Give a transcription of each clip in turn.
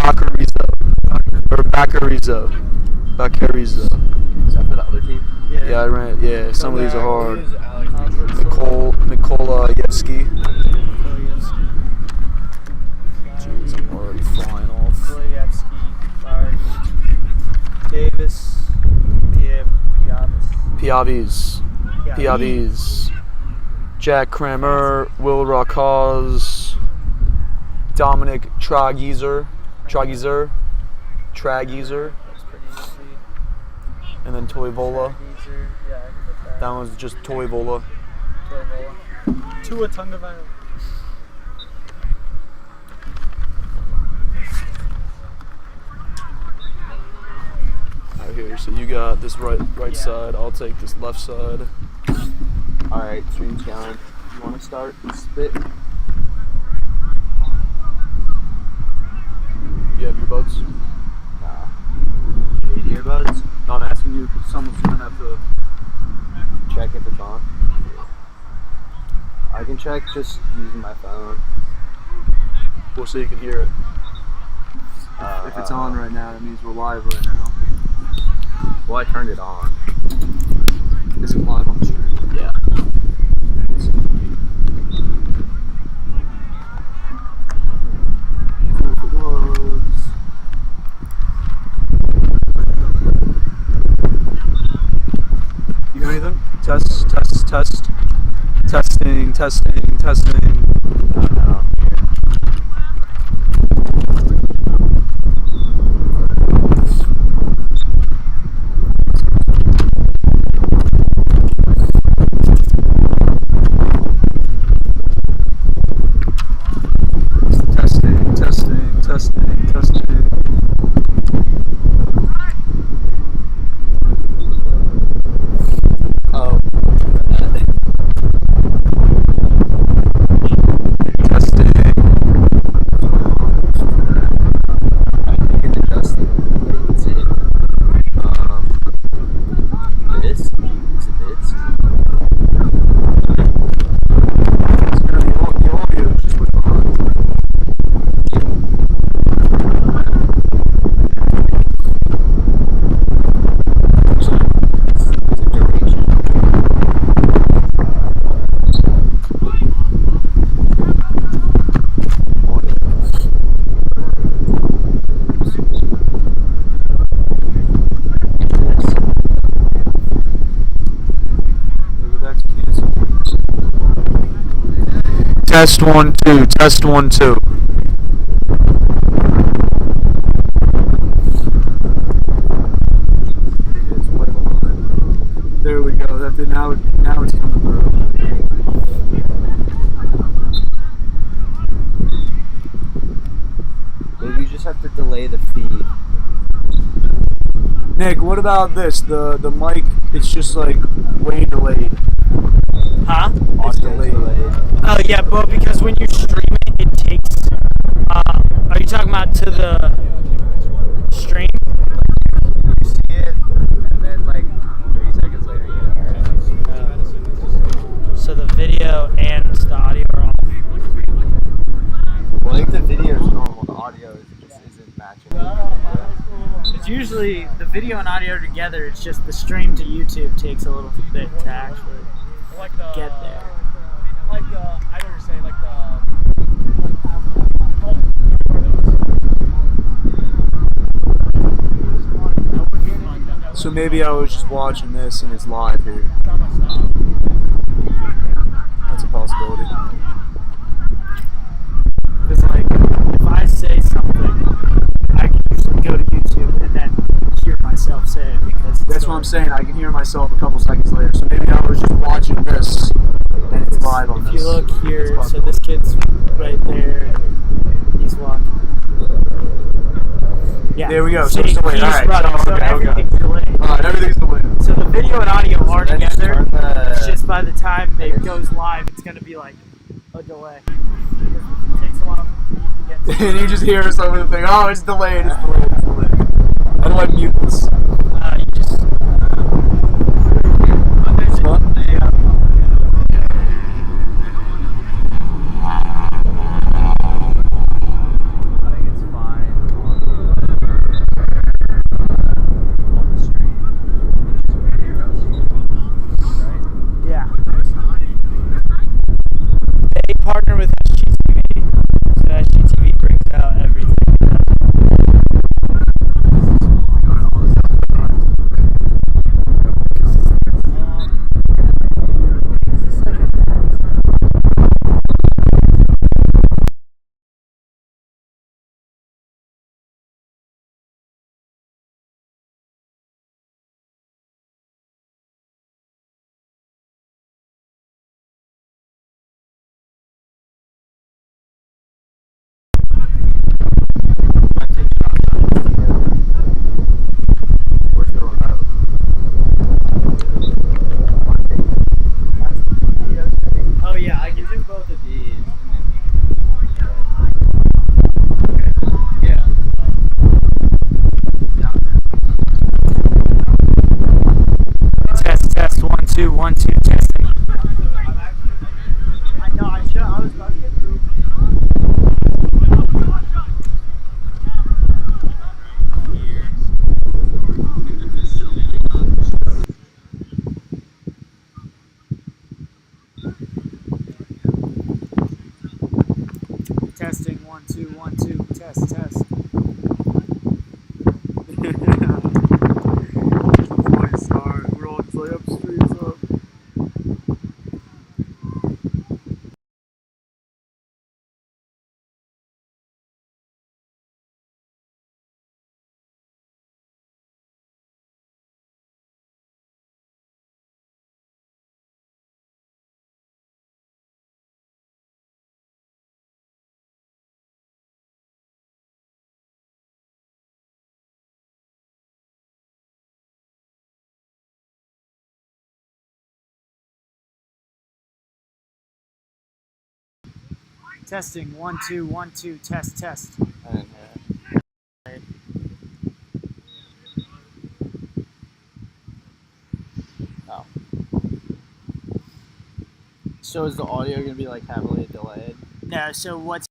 Bacarizo. Or Bacarizo. Bacarizo. Is that for the other team? Yeah, I ran. Yeah, some of these are hard. Mikola Yevsky. Jeez, I'm already flying off. Davis, Piavis. Jack Kramer, Will Rockhaus, Dominic Tragizer, and then Toivola. That one's just Toivola. Tua Tagovailoa. Out here, so you got this right side. I'll take this left side. All right, stream's going. You want to start spit? You have your buds? Nah. You need earbuds? No, I'm asking you because someone's gonna have to check if it's on. I can check just using my phone. Well, so you can hear it. If it's on right now, that means we're live right now. Well, I turned it on. Is it live on the stream? Yeah. You hear anything? Test. Testing. Testing. Oh. Testing. I think it adjusted. Let's see. This? Is it this? It's gonna be all the audio is just what's behind. Test 1 2. Test 1 2. There we go. Now it's coming through. Maybe you just have to delay the feed. Nick, what about this? The mic, it's just like way delayed. Huh? It's delayed. Oh yeah, but because when you stream it, it takes. Are you talking about to the stream? You see it, and then like 3 seconds later you get it. So the video and the audio are off. Well, I think the video is normal, the audio just isn't matching. It's usually the video and audio together. It's just the stream to YouTube takes a little bit to actually get there. I know what you're saying, So maybe I was just watching this and it's live here. That's a possibility. Because like, if I say something, I can usually go to YouTube and then hear myself say it because That's what I'm saying. I can hear myself a couple seconds later. So maybe I was just watching this and it's live on this. If you look here, so this kid's right there. He's walking. Yeah. There we go. So So it's delayed. he's Alright. running, so everything's delayed. Alright, everything's delayed. So the video and audio are Then just together. turn the- It's just by the time it goes live, it's going to be like a delay. Because it takes a while for the feed to get to And you just hear us over the thing. Oh, it's delayed. How do I mute this? you just... This one? I think it's fine. 1, 2, testing. I know, I was about to get through. Testing, 1, 2, 1, 2, test, test. Before you start, we're all just like up streets up. Testing, 1, 2, 1, 2, test, test. I didn't hear it. Oh. So is the audio gonna be like heavily delayed? No, so what's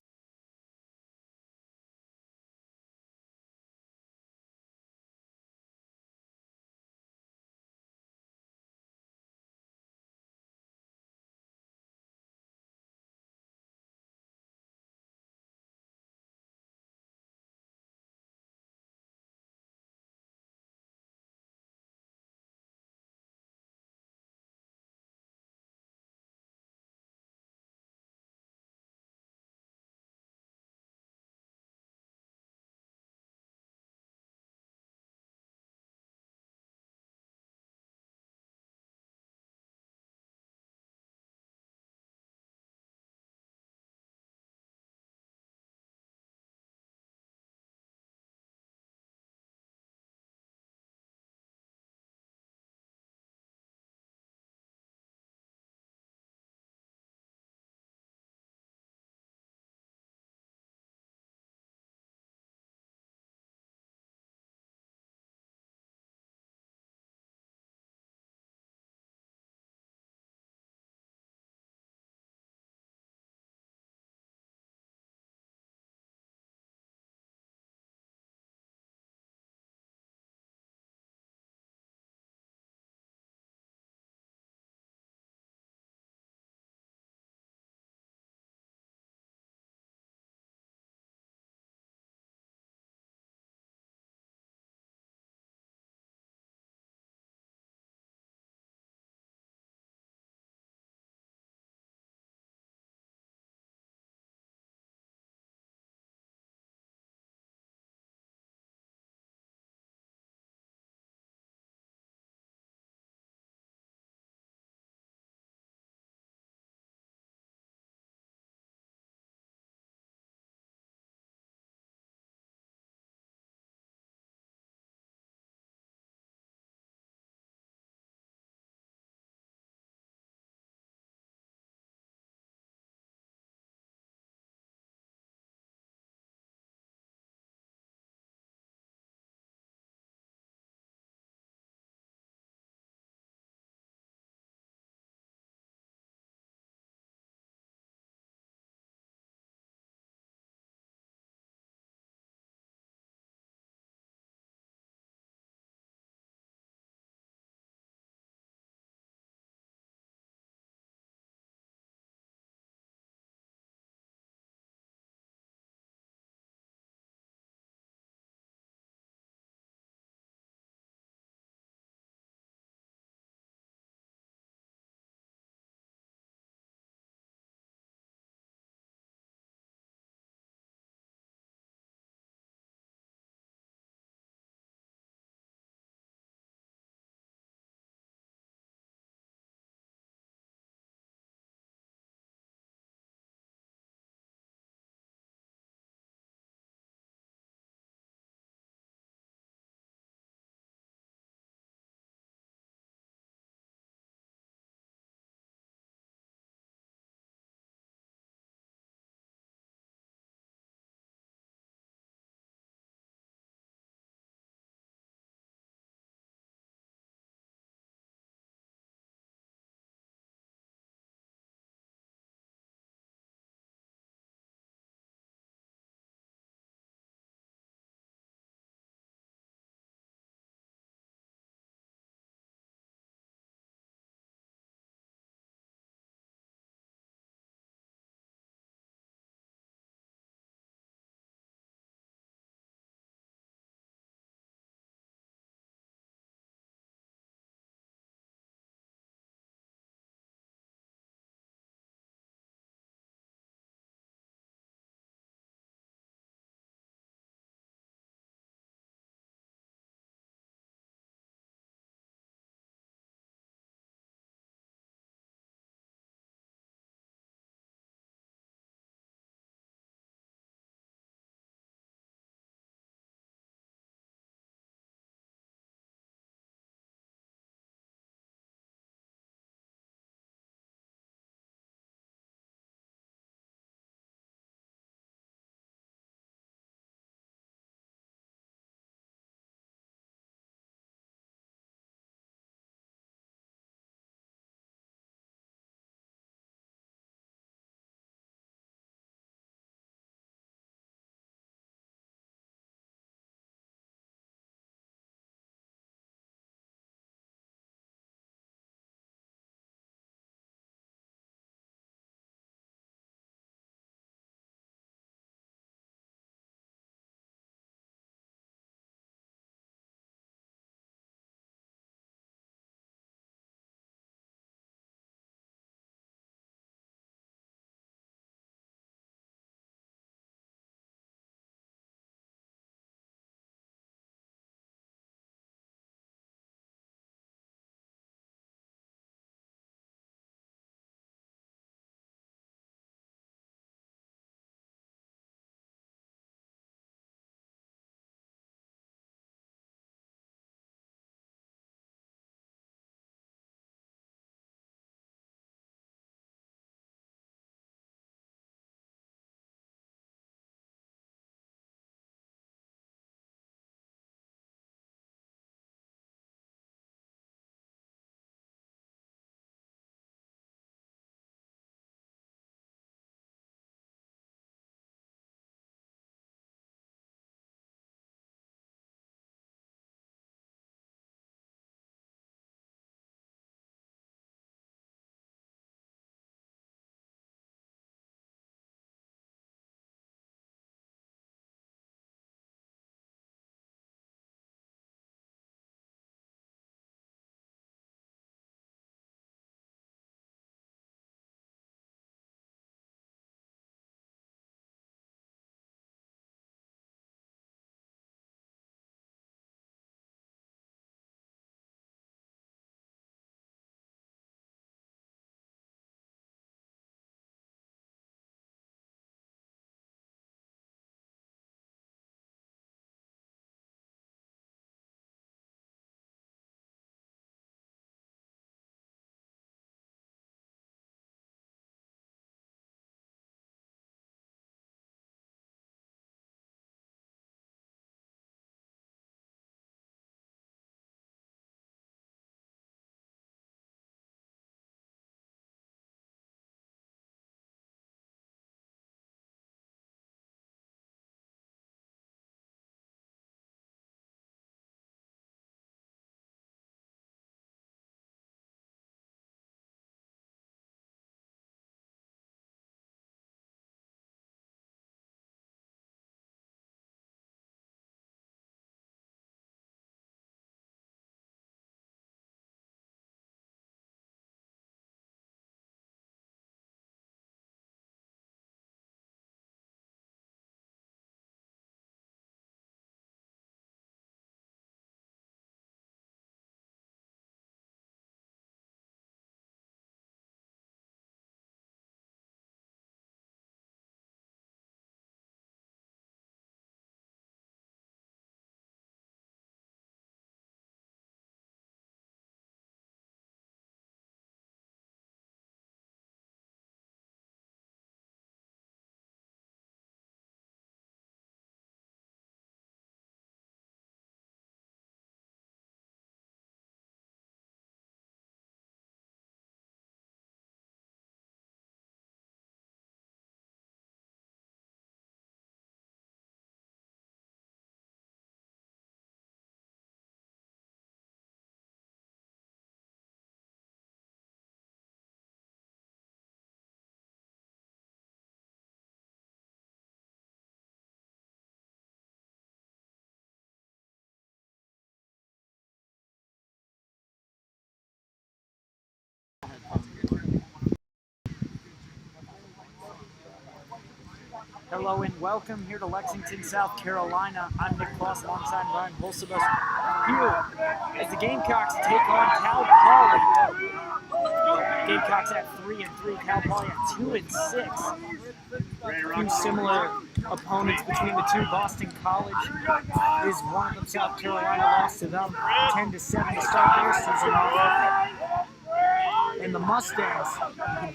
Hello and welcome here to Lexington, South Carolina. I'm Nick Kloss alongside Ryan Bolsabus here as the Gamecocks take on Cal Poly. Gamecocks at 3-3, Cal Poly at 2-6. Few similar opponents between the two. Boston College is one of them. South Carolina lost to them 10-7 to start their season off. And the Mustangs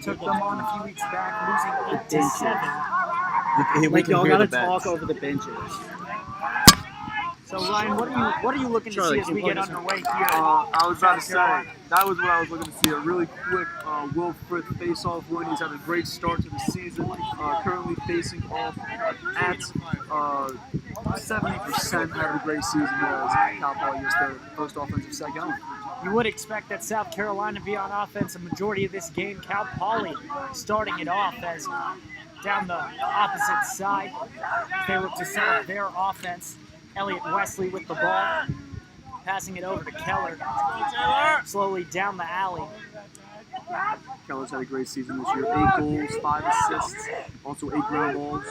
took them on a few weeks back, losing 8-7. Like y'all gotta talk over the benches. So Ryan, what are you looking to see as we get underway here? I was about to say, that was what I was looking to see. A really quick Will Frith face-off win. He's had a great start to the season. Currently facing off at 70% having a great season here as Cal Poly gets their first offensive set going. You would expect that South Carolina be on offense a majority of this game. Cal Poly starting it off as down the opposite side. They look to set up their offense. Elliott Wesley with the ball, passing it over to Keller. Slowly down the alley. Keller's had a great season this year. 8 goals, 5 assists, also 8 ground balls.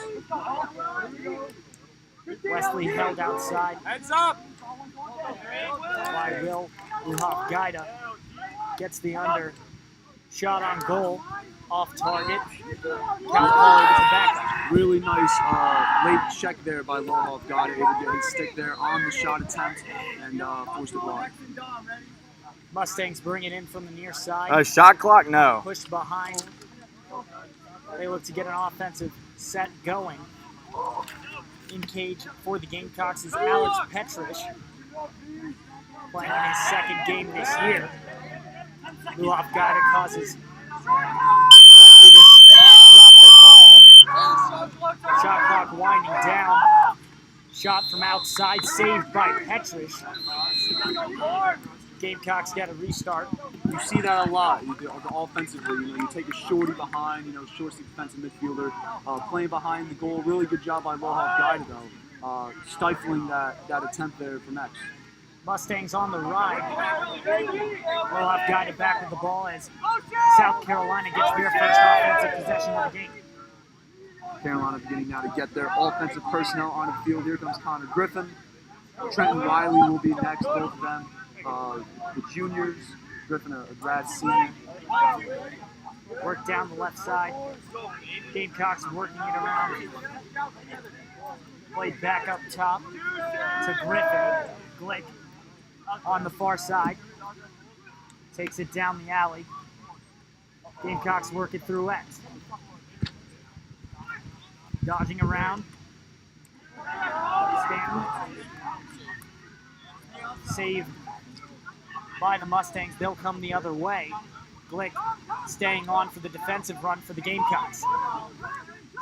Wesley held outside. Heads up! By Will Gaida. Gets the under. Shot on goal. Off target. Cal Poly with the back. Really nice late check there by Lowhoff. Got it, able to get his stick there on the shot attempt and forced it wide. Mustangs bring it in from the near side. Shot clock? No. Pushed behind. They look to get an offensive set going. In cage for the Gamecocks is Alex Petrish, playing in his second game this year. Lowhoff Gaida causes Wesley to drop the ball. Shot clock winding down. Shot from outside, saved by Petrish. Gamecocks got a restart. You see that a lot offensively. You take a shorty behind, short defensive midfielder, playing behind the goal. Really good job by Lowhoff Gaida though, stifling that attempt there from X. Mustangs on the ride. Lowhoff Gaida back with the ball as South Carolina gets their first offensive possession of the game. Carolina beginning now to get their offensive personnel on the field. Here comes Connor Griffin. Trenton Riley will be next, both of them. The juniors, Griffin a grad senior. Work down the left side. Gamecocks working it around. Played back up top to Griffin. Glick on the far side. Takes it down the alley. Gamecocks work it through X. Dodging around. Stanton. Saved by the Mustangs. They'll come the other way. Glick staying on for the defensive run for the Gamecocks.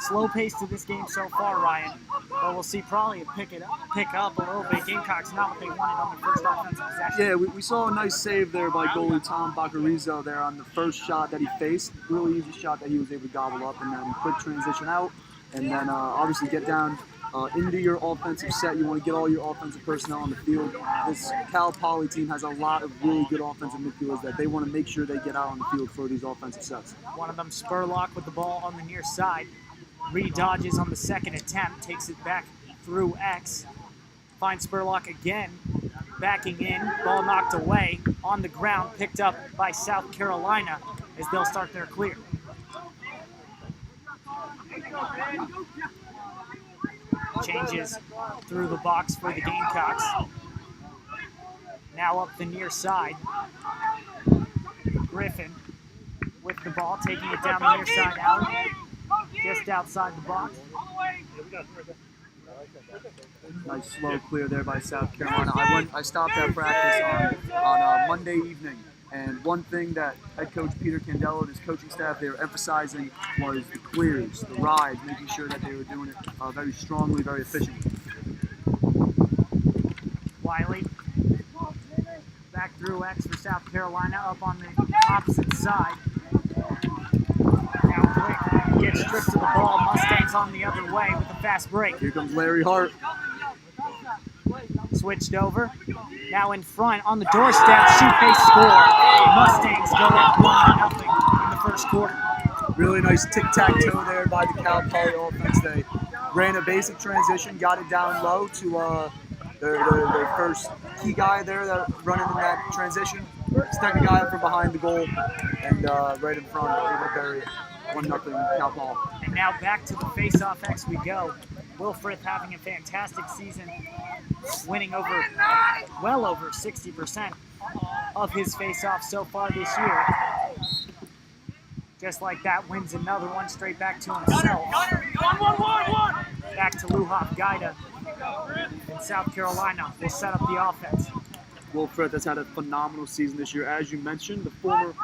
Slow pace to this game so far, Ryan. But we'll see probably pick up a little bit. Gamecocks not what they wanted on the first offensive possession. Yeah, we saw a nice save there by goalie Tom Baccarizzo there on the first shot that he faced. Really easy shot that he was able to gobble up, and then quick transition out. And then obviously get down into your offensive set. You want to get all your offensive personnel on the field. This Cal Poly team has a lot of really good offensive midfielders that they want to make sure they get out on the field for these offensive sets. One of them Spurlock with the ball on the near side. Re-dodges on the second attempt. Takes it back through X. Finds Spurlock again. Backing in. Ball knocked away. On the ground. Picked up by South Carolina as they'll start their clear. Changes through the box for the Gamecocks. Now up the near side. Griffin with the ball, taking it down the near side out. Just outside the box. Nice slow clear there by South Carolina. I stopped at practice on Monday evening. And one thing that head coach Peter Candelo and his coaching staff, they were emphasizing was the clears, the rides, making sure that they were doing it very strongly, very efficiently. Wiley back through X for South Carolina, up on the opposite side. Now Glick gets stripped to the ball. Mustangs on the other way with a fast break. Here comes Larry Hart. Switched over. Now in front on the doorstep. Shoot, they score. Mustangs go up 1-0 in the first quarter. Really nice tic-tac-toe there by the Cal Poly offense. They ran a basic transition, got it down low to their first key guy there that running in that transition. Stuck a guy up from behind the goal and right in front, able to bury it. 1-0 Cal Paul. And now back to the face-off X we go. Will Frith having a fantastic season, winning well over 60% of his face-offs so far this year. Just like that, wins another one straight back to himself. Back to Luhaf Gaida in South Carolina. Will set up the offense. Will Frith has had a phenomenal season this year. As you mentioned, the former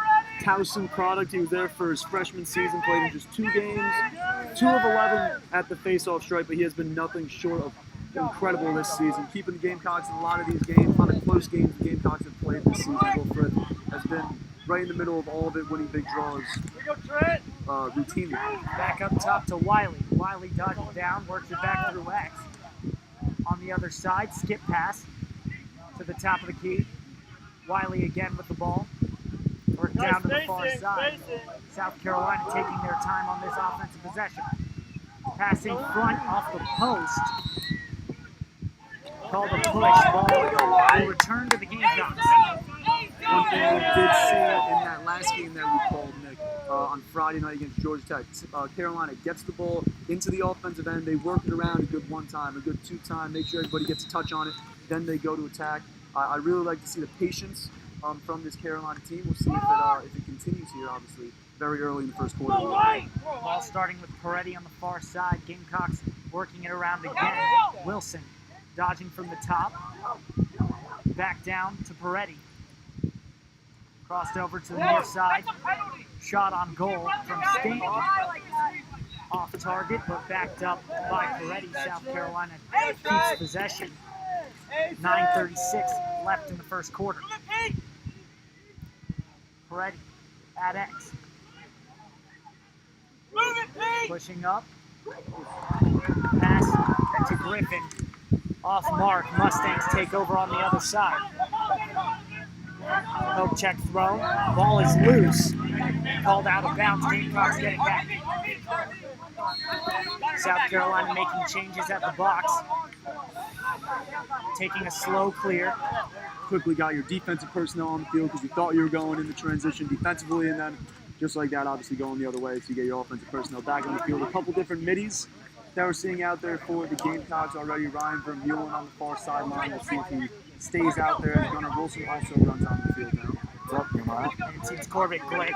Towson product, he was there for his freshman season, played in just 2 games, 2 of 11 at the face-off stripe, but he has been nothing short of incredible this season. Keeping the Gamecocks in a lot of these games, a lot of close games the Gamecocks have played this season. Will Frith has been right in the middle of all of it, winning big draws routinely. Back up top to Wiley. Wiley dodges down, works it back through X. On the other side, skip pass to the top of the key. Wiley again with the ball. Work down to the far side. South Carolina taking their time on this offensive possession. Passing front off the post. Called a push. Ball will return to the Gamecocks. One thing we did see in that last game that we called, Nick, on Friday night against Georgia Tech, Carolina gets the ball into the offensive end. They work it around a good 1-time, a good 2-time, make sure everybody gets a touch on it. Then they go to attack. I really like to see the patience from this Carolina team. We'll see if it continues here, obviously, very early in the first quarter. Ball starting with Peretti on the far side. Gamecocks working it around again. Wilson dodging from the top. Back down to Peretti. Crossed over to the near side. Shot on goal from Stanton. Off target, but backed up by Peretti. South Carolina keeps possession. 9:36 left in the first quarter. Peretti at X. Pushing up. Pass to Griffin. Off mark. Mustangs take over on the other side. Poke check throw. Ball is loose. Called out of bounds. Gamecocks get it back. South Carolina making changes at the box. Taking a slow clear. Quickly got your defensive personnel on the field because you thought you were going in the transition defensively, and then just like that, obviously going the other way, so you get your offensive personnel back on the field. A couple different middies that we're seeing out there for the Gamecocks already. Ryan Vermeulen on the far sideline. We'll see if he stays out there. And Gunnar Wilson also runs on the field now. And it seems Corbett Glick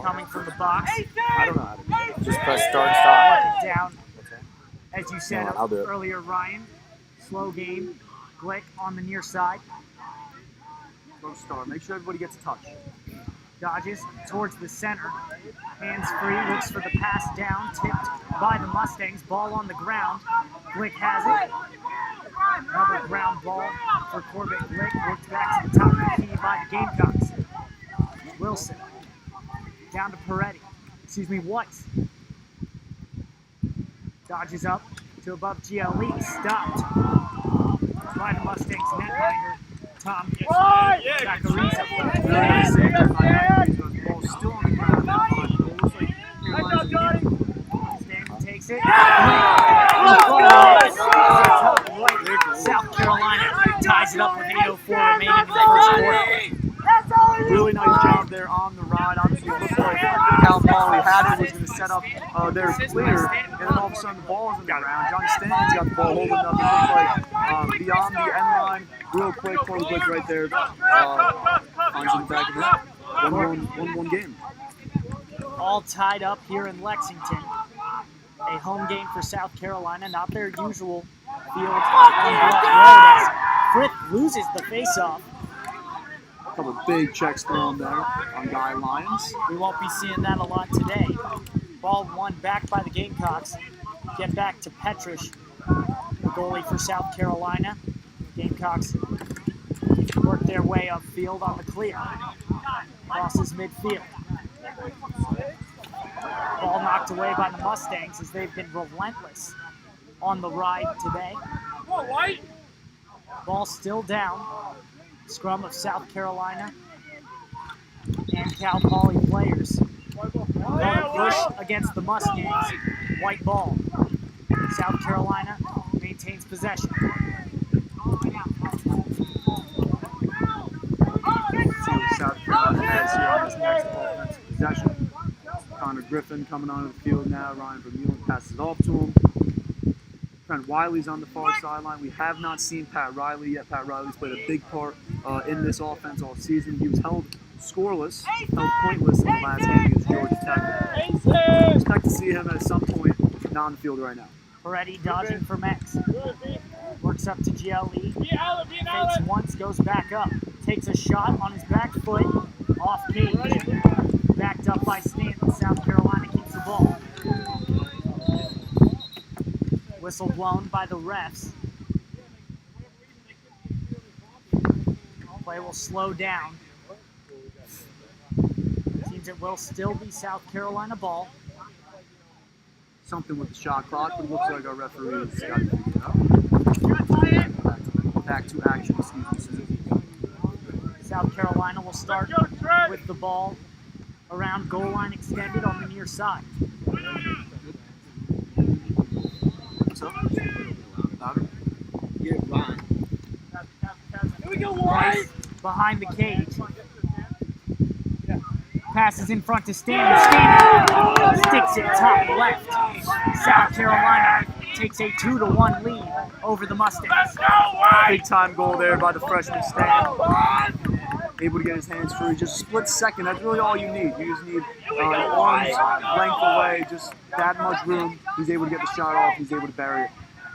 coming from the box. I don't know how to do it. Just press start and stop. Work it down. As you said I'll do it. earlier, Ryan. Slow game. Glick on the near side. Go start. Make sure everybody gets a touch. Dodges towards the center. Hands free. Looks for the pass down. Tipped by the Mustangs. Ball on the ground. Glick has it. Another ground ball for Corbett Glick. Worked back to the top of the key by the Gamecocks. Wilson. Down to Peretti. Weiss. Dodges up to above GLE. Stopped by the Mustangs netminder. Tom Zachariza. Ball still on the ground. Stanton takes it. South Carolina ties it up with 8:04 remaining in the first quarter. Really nice job there on the ride. Obviously, it looked like Cal Poly had it, was going to set up their clear, and then all of a sudden the ball is on the ground. Johnny Stanton's got the ball holding up. It looks like beyond the end line, real quick, right there. Finds in the back of it. 1-1 game. All tied up here in Lexington. A home game for South Carolina, not their usual field on Bluff Road as Frith loses the faceoff. A couple big checks thrown there on Guy Lyons. We won't be seeing that a lot today. Ball won back by the Gamecocks. Get back to Petrish, the goalie for South Carolina. Gamecocks work their way upfield on the clear. Crosses midfield. Ball knocked away by the Mustangs as they've been relentless on the ride today. Ball still down. Scrum of South Carolina and Cal Poly players. Push against the Mustangs. White ball. South Carolina maintains possession. Let's see what South Carolina has here on this next offensive possession. Connor Griffin coming onto the field now. Ryan Vermeulen passes it off to him. Trent Wiley's on the far sideline. We have not seen Pat Riley yet. Pat Riley's played a big part in this offense all season. He was held scoreless, held pointless in the last game against Georgia Tech. Expect to see him at some point not on the field right now. Peretti dodging from X. Works up to GLE. Fakes once, goes back up. Takes a shot on his back foot. Off cage. Backed up by Stanton. South Carolina keeps the ball. Whistle blown by the refs. Play will slow down. Seems it will still be South Carolina ball. Something with the shot clock, but it looks like our referee's got it figured out. Back to action, excuse me, Susan. South Carolina will start with the ball around goal line extended on the near side. So, Get it right. Here we go, Rice behind the cage. Passes in front to Stanton. Stanton sticks it top left. South Carolina takes a 2-1 lead over the Mustangs. big time goal there by the freshman Stanton. Able to get his hands free, just a split second. That's really all you need. You just need an arm's length away, just that much room. He's able to get the shot off. He's able to bury it.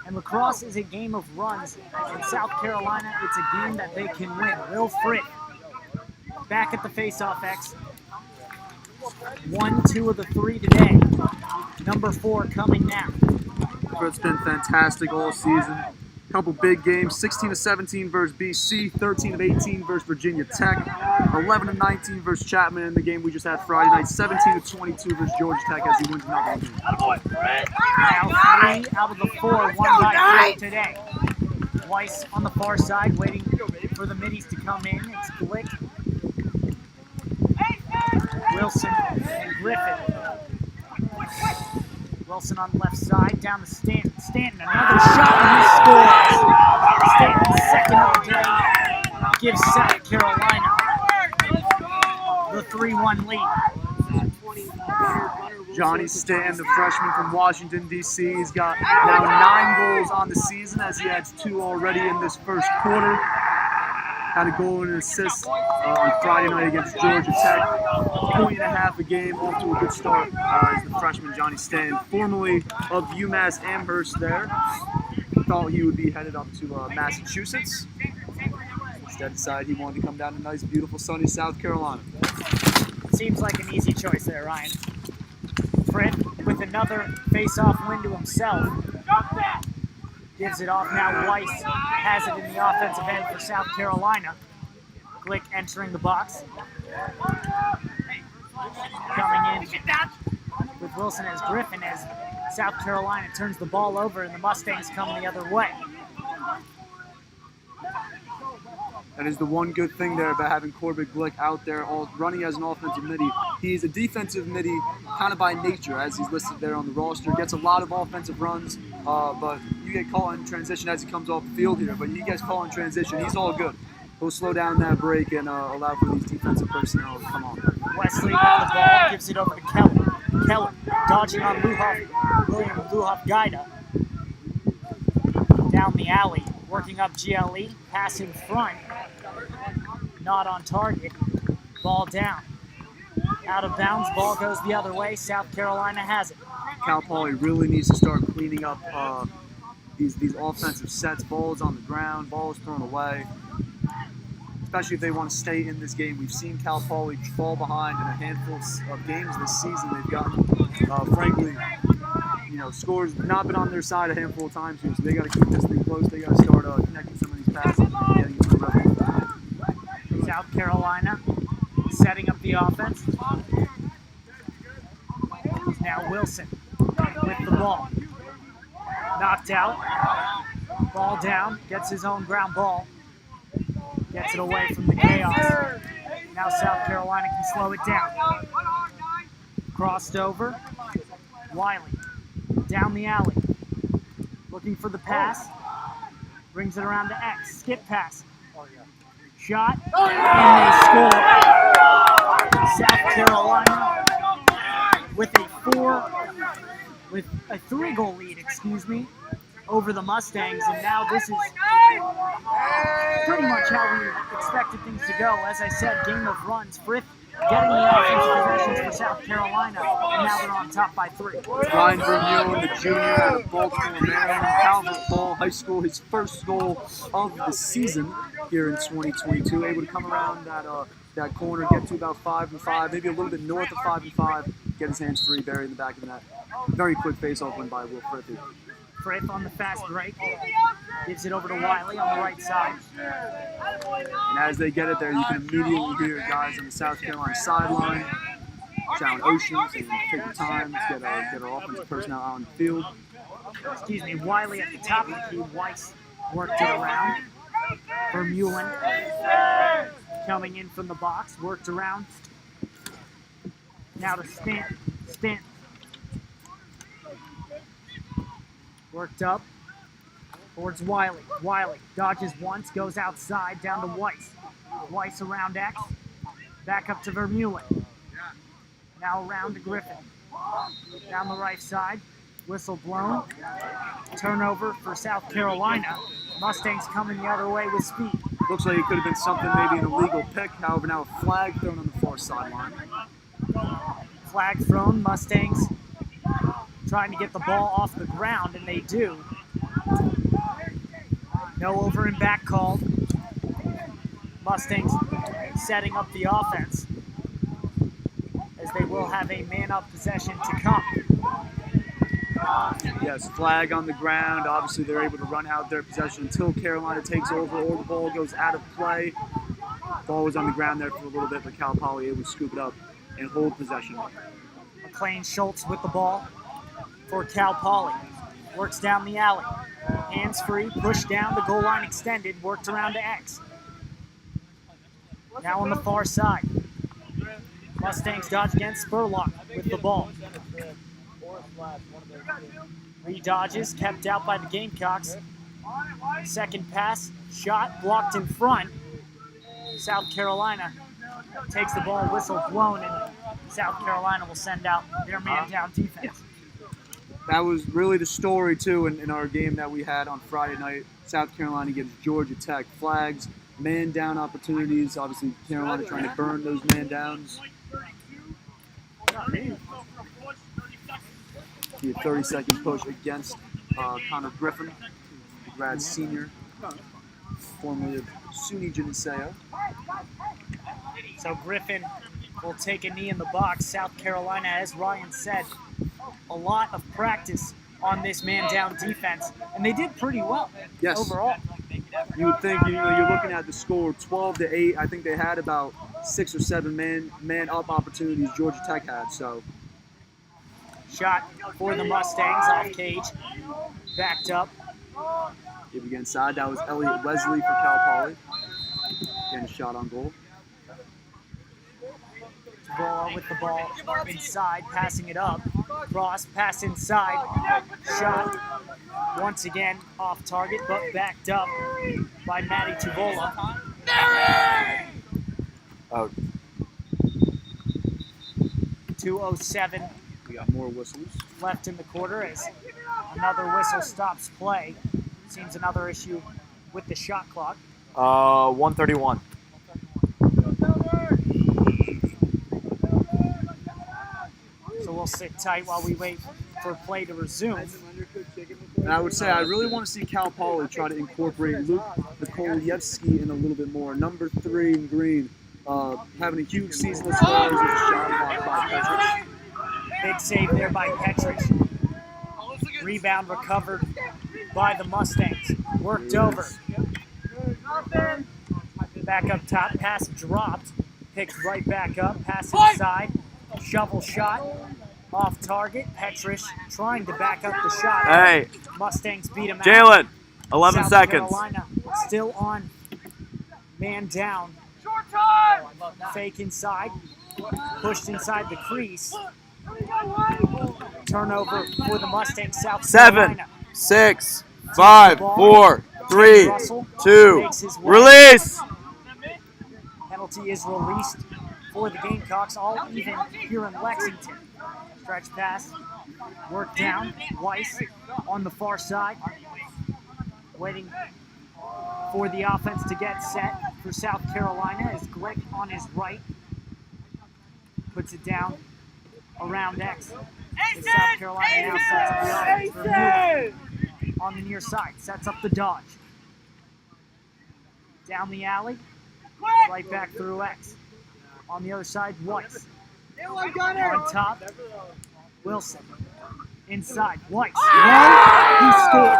And lacrosse is a game of runs. In South Carolina, it's a game that they can win. Will Fritt back at the face-off X. 1, 2 of the 3 today. Number 4 coming now. Fritt's been fantastic all season. Couple big games, 16-17 versus BC, 13-18 versus Virginia Tech, 11-19 versus Chapman in the game we just had Friday night, 17-22 versus Georgia Tech as he wins another game. Now 3 out of the 4 won by Fritt today. Weiss on the far side waiting for the middies to come in. It's Glick, Wilson, and Griffin. Wilson on the left side, down to Stanton. Stanton, another shot, and he scores. Stanton's second of the day gives South Carolina the 3-1 lead. Johnny Stanton, the freshman from Washington, D.C. He's got now 9 goals on the season as he adds 2 already in this first quarter. Had a goal and an assist on Friday night against Georgia Tech. 1.5 a game, off to a good start is the freshman Johnny Stanton, formerly of UMass Amherst there. Thought he would be headed up to Massachusetts. Instead decided he wanted to come down to nice, beautiful, sunny South Carolina. Seems like an easy choice there, Ryan. Fritt with another face-off win to himself. Gives it off now. Weiss has it in the offensive end for South Carolina. Glick entering the box. Coming in with Wilson as Griffin as South Carolina turns the ball over and the Mustangs come the other way. That is the one good thing there about having Corbett Glick out there all running as an offensive midi. He's a defensive midi kind of by nature, as he's listed there on the roster. Gets a lot of offensive runs, but you get caught in transition as he comes off the field here. But he gets caught in transition. He's all good. He'll slow down that break and allow for these defensive personnel to come on. Wesley with the ball, gives it over to Keller. Keller dodging on William Luhoff-Gaida. Down the alley, working up GLE, pass in front. Not on target. Ball down. Out of bounds, ball goes the other way. South Carolina has it. Cal Poly really needs to start cleaning up these offensive sets. Balls on the ground, balls thrown away. Especially if they want to stay in this game. We've seen Cal Poly fall behind in a handful of games this season. They've gotten, frankly, scores not been on their side a handful of times here. So they got to keep this thing close. They got to start connecting some of these passes and getting into the rhythm. South Carolina setting up the offense. Now Wilson with the ball. Knocked out. Ball down. Gets his own ground ball. Gets it away from the chaos. Now South Carolina can slow it down. Crossed over. Wiley down the alley. Looking for the pass. Brings it around to X. Skip pass. Shot. And they score. South Carolina with a 3-goal lead, over the Mustangs, and now this is pretty much how we expected things to go. As I said, game of runs. Frith getting the offensive possessions for South Carolina, and now they're on top by 3. Ryan Vermeulen, the junior out of Baltimore, Maryland, Calvert Ball High School, his first goal of the season here in 2022. Able to come around that corner, get to about 5 and 5, maybe a little bit north of 5 and 5, get his hands free, bury in the back of the net. Very quick face-off win by Will Frith. Frith on the fast break. Gives it over to Wiley on the right side. And as they get it there, you can immediately hear guys on the South Carolina sideline shouting oceans and take the time to get our offensive personnel out on the field. Wiley at the top of the key. Weiss worked it around. Vermeulen coming in from the box, worked around. Now to Stanton. Worked up towards Wiley. Wiley dodges once, goes outside, down to Weiss. Weiss around X. Back up to Vermeulen. Now around to Griffin. Down the right side. Whistle blown. Turnover for South Carolina. Mustangs coming the other way with speed. Looks like it could have been something, maybe an illegal pick. However, now a flag thrown on the far sideline. Flag thrown. Mustangs trying to get the ball off the ground, and they do. No over and back called. Mustangs setting up the offense, as they will have a man-up possession to come. Yes, flag on the ground. Obviously, they're able to run out their possession until Carolina takes over or the ball goes out of play. Ball was on the ground there for a little bit, but Cal Poly able to scoop it up and hold possession. McLean Schultz with the ball for Cal Poly. Works down the alley. Hands free, pushed down, the goal line extended, worked around to X. Now on the far side. Mustangs dodge against Spurlock with the ball. Re-dodges, kept out by the Gamecocks. Second pass, shot, blocked in front. South Carolina takes the ball, whistle blown, and South Carolina will send out their man-down defense. That was really the story, too, in our game that we had on Friday night. South Carolina against Georgia Tech. Flags, man-down opportunities. Obviously, Carolina trying to burn those man-downs. A 30-second push against Connor Griffin, the grad senior, formerly of SUNY Geneseo. So Griffin will take a knee in the box. South Carolina, as Ryan said, a lot of practice on this man-down defense, and they did pretty well overall. You would think, you're looking at the score 12-8. I think they had about 6 or 7 man-up opportunities Georgia Tech had. So, shot for the Mustangs off cage, backed up. Give again side. That was Elliott Wesley for Cal Poly. Again, a shot on goal. Ball with the ball inside, passing it up. Cross, pass inside. Shot once again off target, but backed up by Matty Tuvola. Out. 2:07 We got more whistles. left in the quarter as another whistle stops play. Seems another issue with the shot clock. 1:31. So we'll sit tight while we wait for play to resume. And I would say I really want to see Cal Poly try to incorporate Luke Nikolayevsky in a little bit more. Number 3 in green, having a huge season as far as a shot block by Petrich. Big save there by Petrich. Rebound recovered by the Mustangs. Worked over. Back up top, pass dropped. Picked right back up, pass inside. Shovel shot. Off target. Petrich trying to back up the shot. Hey. Mustangs beat him out. Jalen, 11 South seconds. Carolina still on man down. Fake inside. Pushed inside the crease. Turnover for the Mustangs. South 7, Carolina. 6, takes 5, the ball. 4, 3, Russell 2, makes his way. release! Penalty is released for the Gamecocks, all even here in Lexington. Stretch pass, work down. Weiss on the far side, waiting for the offense to get set for South Carolina as Glick on his right puts it down around X. As South Carolina now sets up the offense. Vermeulen on the near side, sets up the dodge. Down the alley, right back through X. On the other side, Weiss. On top, Wilson. Inside, Weiss. He scores.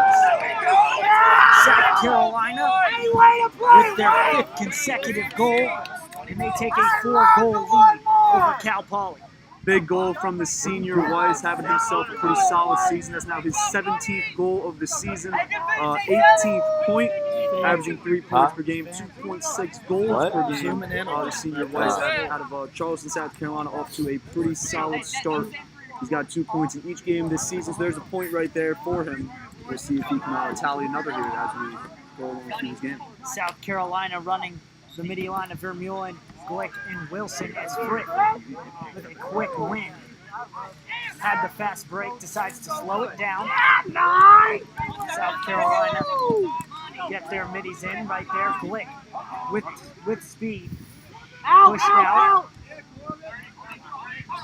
South Carolina with their 5th consecutive goal, and they take a 4-goal lead over Cal Poly. Big goal from the senior Weiss, having himself a pretty solid season. That's now his 17th goal of the season, 18th point, averaging 3 points per game, 2.6 goals per game. The senior Weiss out of Charleston, South Carolina, off to a pretty solid start. He's got 2 points in each game this season, so there's a point right there for him. We'll see if he can tally another here as we go along through this game. South Carolina running the midi line of Vermeulen, Glick, and Wilson as Frick with a quick win. Had the fast break, decides to slow it down. South Carolina get their middies in right there. Glick with speed. Pushed out.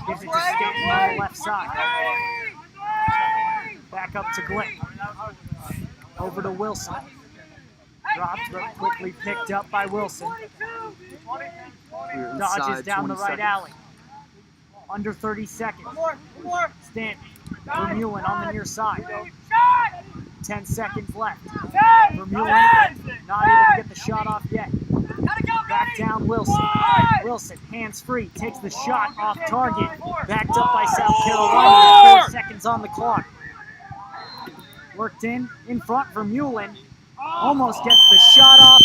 Gives it to Stanton on the left side. Back up to Glick. Over to Wilson. Dropped, but quickly picked up by Wilson. Dodges down the right alley. Under 30 seconds. Stanton. Vermeulen on the near side. 10 seconds left. Vermeulen not able to get the shot off yet. Back down Wilson. Wilson, hands free, takes the shot off target. Backed up by South Carolina. 4 seconds on the clock. Worked in front. Vermeulen almost gets the shot off,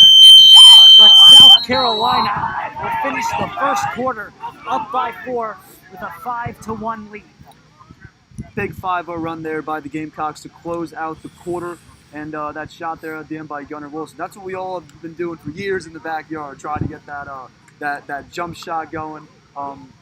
but South Carolina will finish the first quarter up by 4 with a 5-1 lead. Big 5-0 run there by the Gamecocks to close out the quarter. And that shot there at the end by Gunnar Wilson. That's what we all have been doing for years in the backyard, trying to get that jump shot going.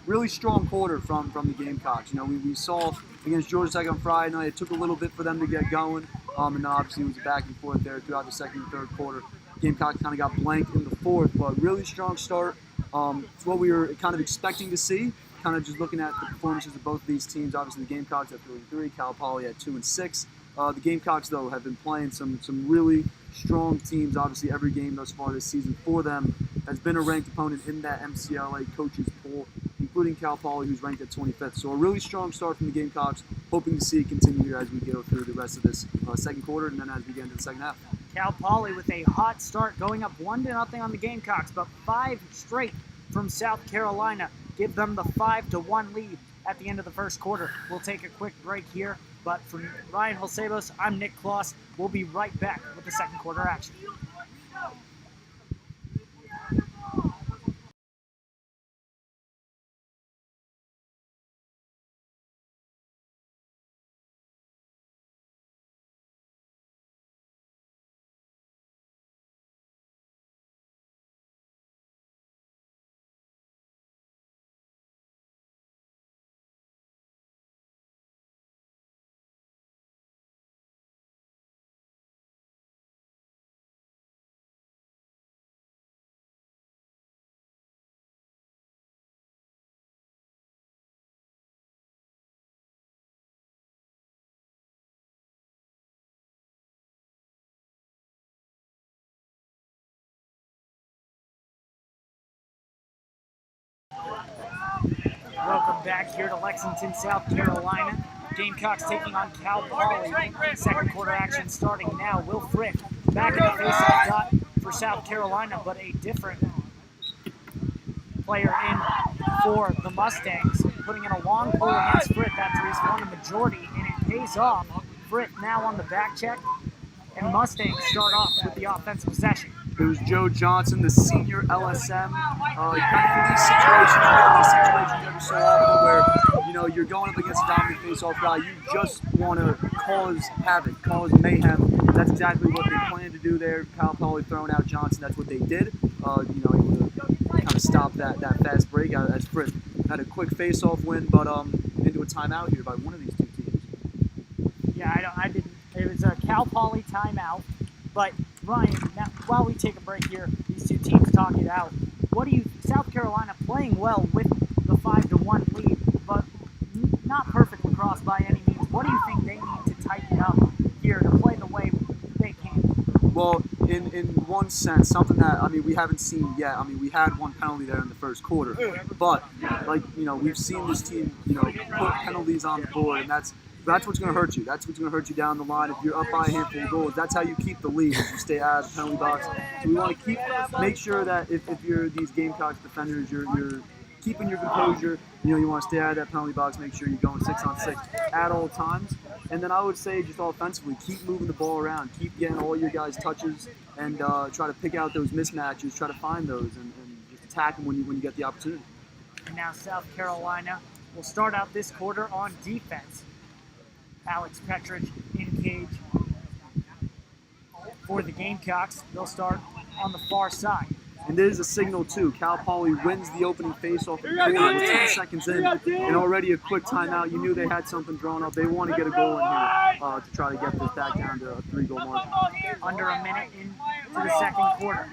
Really strong quarter from the Gamecocks. You know, we saw against Georgia Tech on Friday night. It took a little bit for them to get going. And then obviously it was a back and forth there throughout the second and third quarter. Gamecocks kind of got blanked in the fourth, but really strong start. It's what we were kind of expecting to see. Kind of just looking at the performances of both of these teams. Obviously the Gamecocks at 3-3, Cal Poly at 2-6. The Gamecocks, though, have been playing some really strong teams. Obviously, every game thus far this season for them has been a ranked opponent in that MCLA coaches poll, including Cal Poly, who's ranked at 25th. So a really strong start from the Gamecocks. Hoping to see it continue as we go through the rest of this second quarter and then as we get into the second half. Cal Poly with a hot start, going up 1-0 on the Gamecocks, but 5 straight from South Carolina give them the 5-1 lead at the end of the first quarter. We'll take a quick break here. But from Ryan Holsebos, I'm Nick Kloss. We'll be right back with the second quarter action. Welcome back here to Lexington, South Carolina. Gamecocks taking on Cal Poly. Second quarter action starting now. Will Frick back in the face-off dot for South Carolina, but a different player in for the Mustangs, putting in a long pull against Frick after he's won a majority, and it pays off. Frick now on the back check, and Mustangs start off with the offensive possession. It was Joe Johnson, the senior LSM. Kind of these situations, you get these situations every so often where, you know, you're going up against a dominant face-off guy. You just want to cause havoc, cause mayhem. That's exactly what they planned to do there. Cal Poly throwing out Johnson. That's what they did. You know, able to kind of stop that fast break as Fritz had a quick face-off win, but into a timeout here by one of these two teams. Yeah, I didn't. It was a Cal Poly timeout. But Ryan, now, while we take a break here, these two teams talk it out. What do you? South Carolina playing well with the 5-1 lead, but not perfect lacrosse by any means. What do you think they need to tighten up here to play the way they can? Well, in one sense, something that, I mean, we haven't seen yet. I mean, we had one penalty there in the first quarter, but like, you know, we've seen this team, you know, put penalties on the board, and that's what's going to hurt you. That's what's going to hurt you down the line. If you're up by a handful of goals, that's how you keep the lead, is you stay out of the penalty box. So we want to make sure that if you're these Gamecocks defenders, you're keeping your composure. You know, you want to stay out of that penalty box, make sure you're going 6-on-6 at all times. And then I would say just offensively, keep moving the ball around, keep getting all your guys touches, and try to pick out those mismatches, try to find those, and just attack them when you get the opportunity. And now South Carolina will start out this quarter on defense. Alex Petrich in cage for the Gamecocks. They'll start on the far side. And there's a signal too. Cal Poly wins the opening face-off in 10 seconds in, and already a quick timeout. You knew they had something drawn up. They want to get a goal in here to try to get this back down to a 3-goal margin. Under a minute into the second quarter.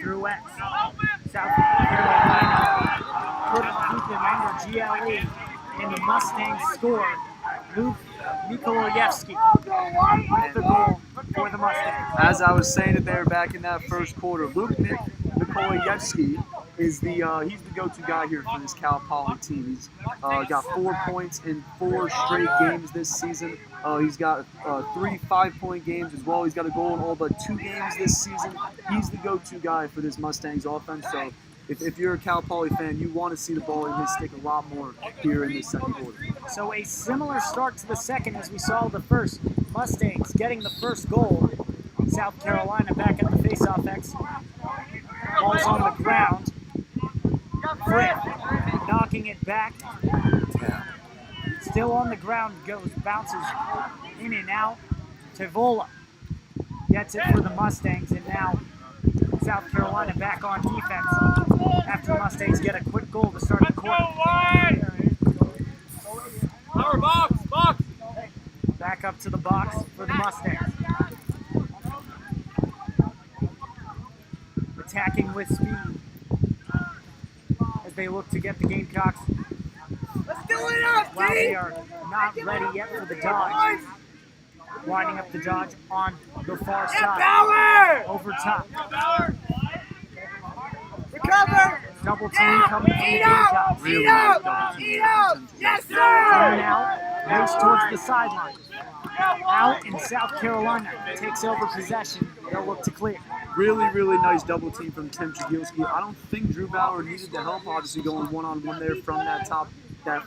Through X. South Carolina couldn't keep him under GLE, and the Mustangs scored. Luke Mikolayevsky with the goal for the Mustangs. As I was saying it there back in that first quarter, Luke Mikolayevsky is he's the go-to guy here for this Cal Poly team. He's got 4 points in 4 straight games this season. He's got 3 5-point games as well. He's got a goal in all but 2 games this season. He's the go-to guy for this Mustangs offense. So if you're a Cal Poly fan, you want to see the ball in his stick a lot more here in this second quarter. So a similar start to the second as we saw the first. Mustangs getting the first goal. South Carolina back at the face-off X. Ball's on the ground. Fripp knocking it back. Still on the ground goes, bounces in and out. Tevola gets it for the Mustangs, and now South Carolina back on defense after the Mustangs get a quick goal to start the quarter. Power box! Back up to the box for the Mustangs. Attacking with speed as they look to get the Gamecocks. Let's do it up, While they are not ready yet for the dodge. Winding up the dodge on the far side. Power! Over top. Recover! Double team coming from the Eat out! Gamecocks. Eat out! Eat out! Yes, sir! Coming out, race towards the sideline. Out in South Carolina takes over possession. They'll look to clear. Really, really nice double team from Tim Tragilski. I don't think Drew Bauer needed the help, obviously going one-on-one there from that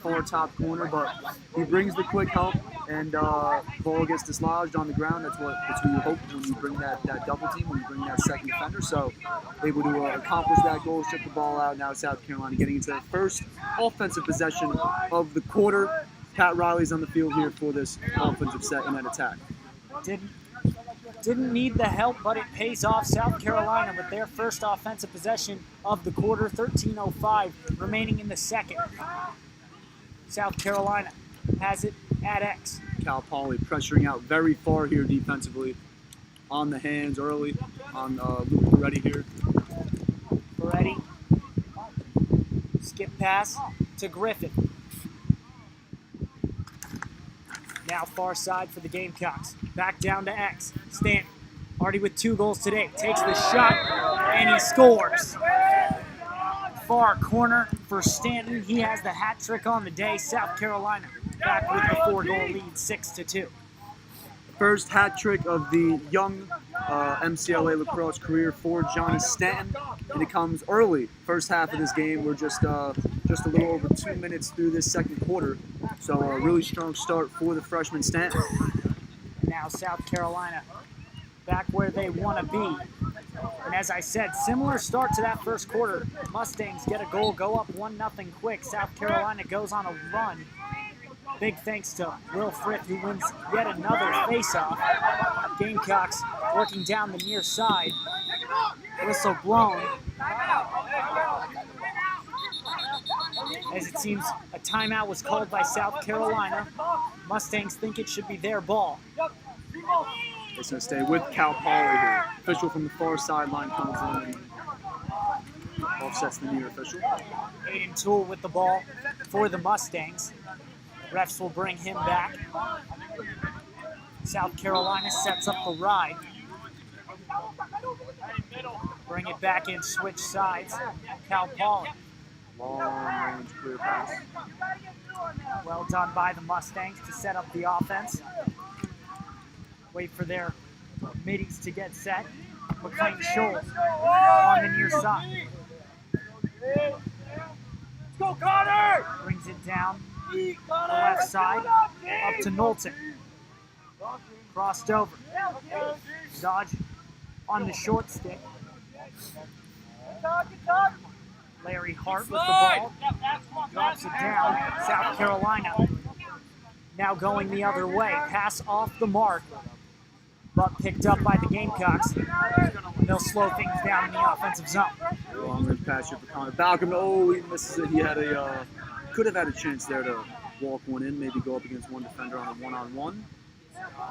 far top corner, but he brings the quick help, and ball gets dislodged on the ground. That's what you hope when you bring that double team, when you bring that second defender. So able to accomplish that goal, strip the ball out. Now South Carolina getting into their first offensive possession of the quarter. Pat Riley's on the field here for this offensive set and that attack. Didn't need the help, but it pays off. South Carolina with their first offensive possession of the quarter, 13:05 remaining in the second. South Carolina has it at X. Cal Poly pressuring out very far here defensively. On the hands early on Luke Moretti here. Moretti. Skip pass to Griffin. Now far side for the Gamecocks. Back down to X. Stanton, already with 2 goals today, takes the shot, and he scores. Far corner for Stanton. He has the hat trick on the day. South Carolina back with the 4-goal lead, 6-2. First hat trick of the young MCLA lacrosse career for Johnny Stanton, and it comes early. First half of this game, we're just a little over 2 minutes through this second quarter, so a really strong start for the freshman Stanton. Now South Carolina back where they want to be. as I said, similar start to that first quarter. Mustangs get a goal, go up 1-0 quick. South Carolina goes on a run. Big thanks to Will Frith, who wins yet another faceoff. Gamecocks working down the near side. Whistle blown, as it seems a timeout was called by South Carolina. Mustangs think it should be their ball. It's going to stay with Cal Poly here. Official from the far sideline comes in and offsets the near official. Aiden Toole with the ball for the Mustangs. Refs will bring him back. South Carolina sets up the ride. Bring it back in, switch sides. Cal Poly. Long range clear pass. Well done by the Mustangs to set up the offense. Wait for their middies to get set. McLean Scholes on the near side. Let's go, Connor! Brings it down the left side up to Knowlton. Crossed over. Dodge on the short stick. Larry Hart with the ball. Drops it down. South Carolina now going the other way. Pass off the mark, but picked up by the Gamecocks. They'll slow things down in the offensive zone. Long range pass here for Connor Balcom. Oh, he misses it. He had could have had a chance there to walk one in, maybe go up against one defender on a one-on-one.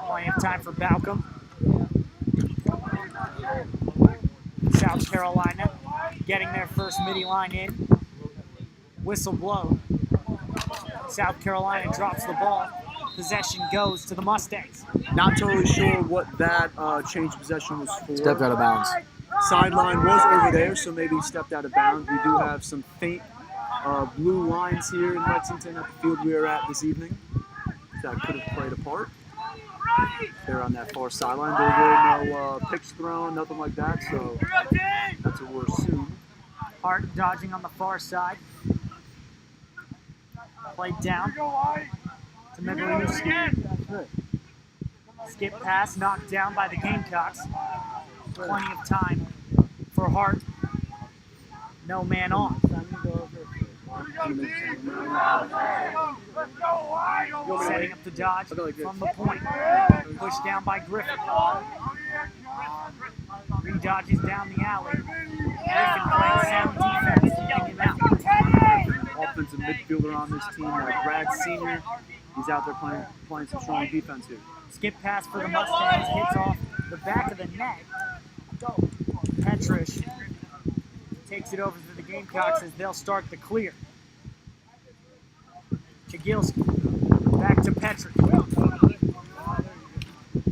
Plenty of time for Balcom. South Carolina getting their first midi line in. Whistle blown. South Carolina drops the ball. Possession goes to the Mustangs. Not totally sure what that change of possession was for. Stepped out of bounds. Sideline was over there, so maybe he stepped out of bounds. We do have some faint blue lines here in Lexington at the field we are at this evening. That could have played a part. They're on that far sideline. There were no picks thrown, nothing like that, so that's what we'll assume. Hart dodging on the far side. Played down to Miglioski. Skip pass knocked down by the Gamecocks. Plenty of time for Hart. No man on. Setting up the dodge from the point. Pushed down by Griffin. Re-dodges down the alley. Griffin plays sound defense, keeping him out. Offensive midfielder on this team, Brad Sr. He's out there playing some strong defense here. Skip pass for the Mustangs, hits off the back of the net. Petrish takes it over to the Gamecocks as they'll start the clear. Chagilski back to Petrish.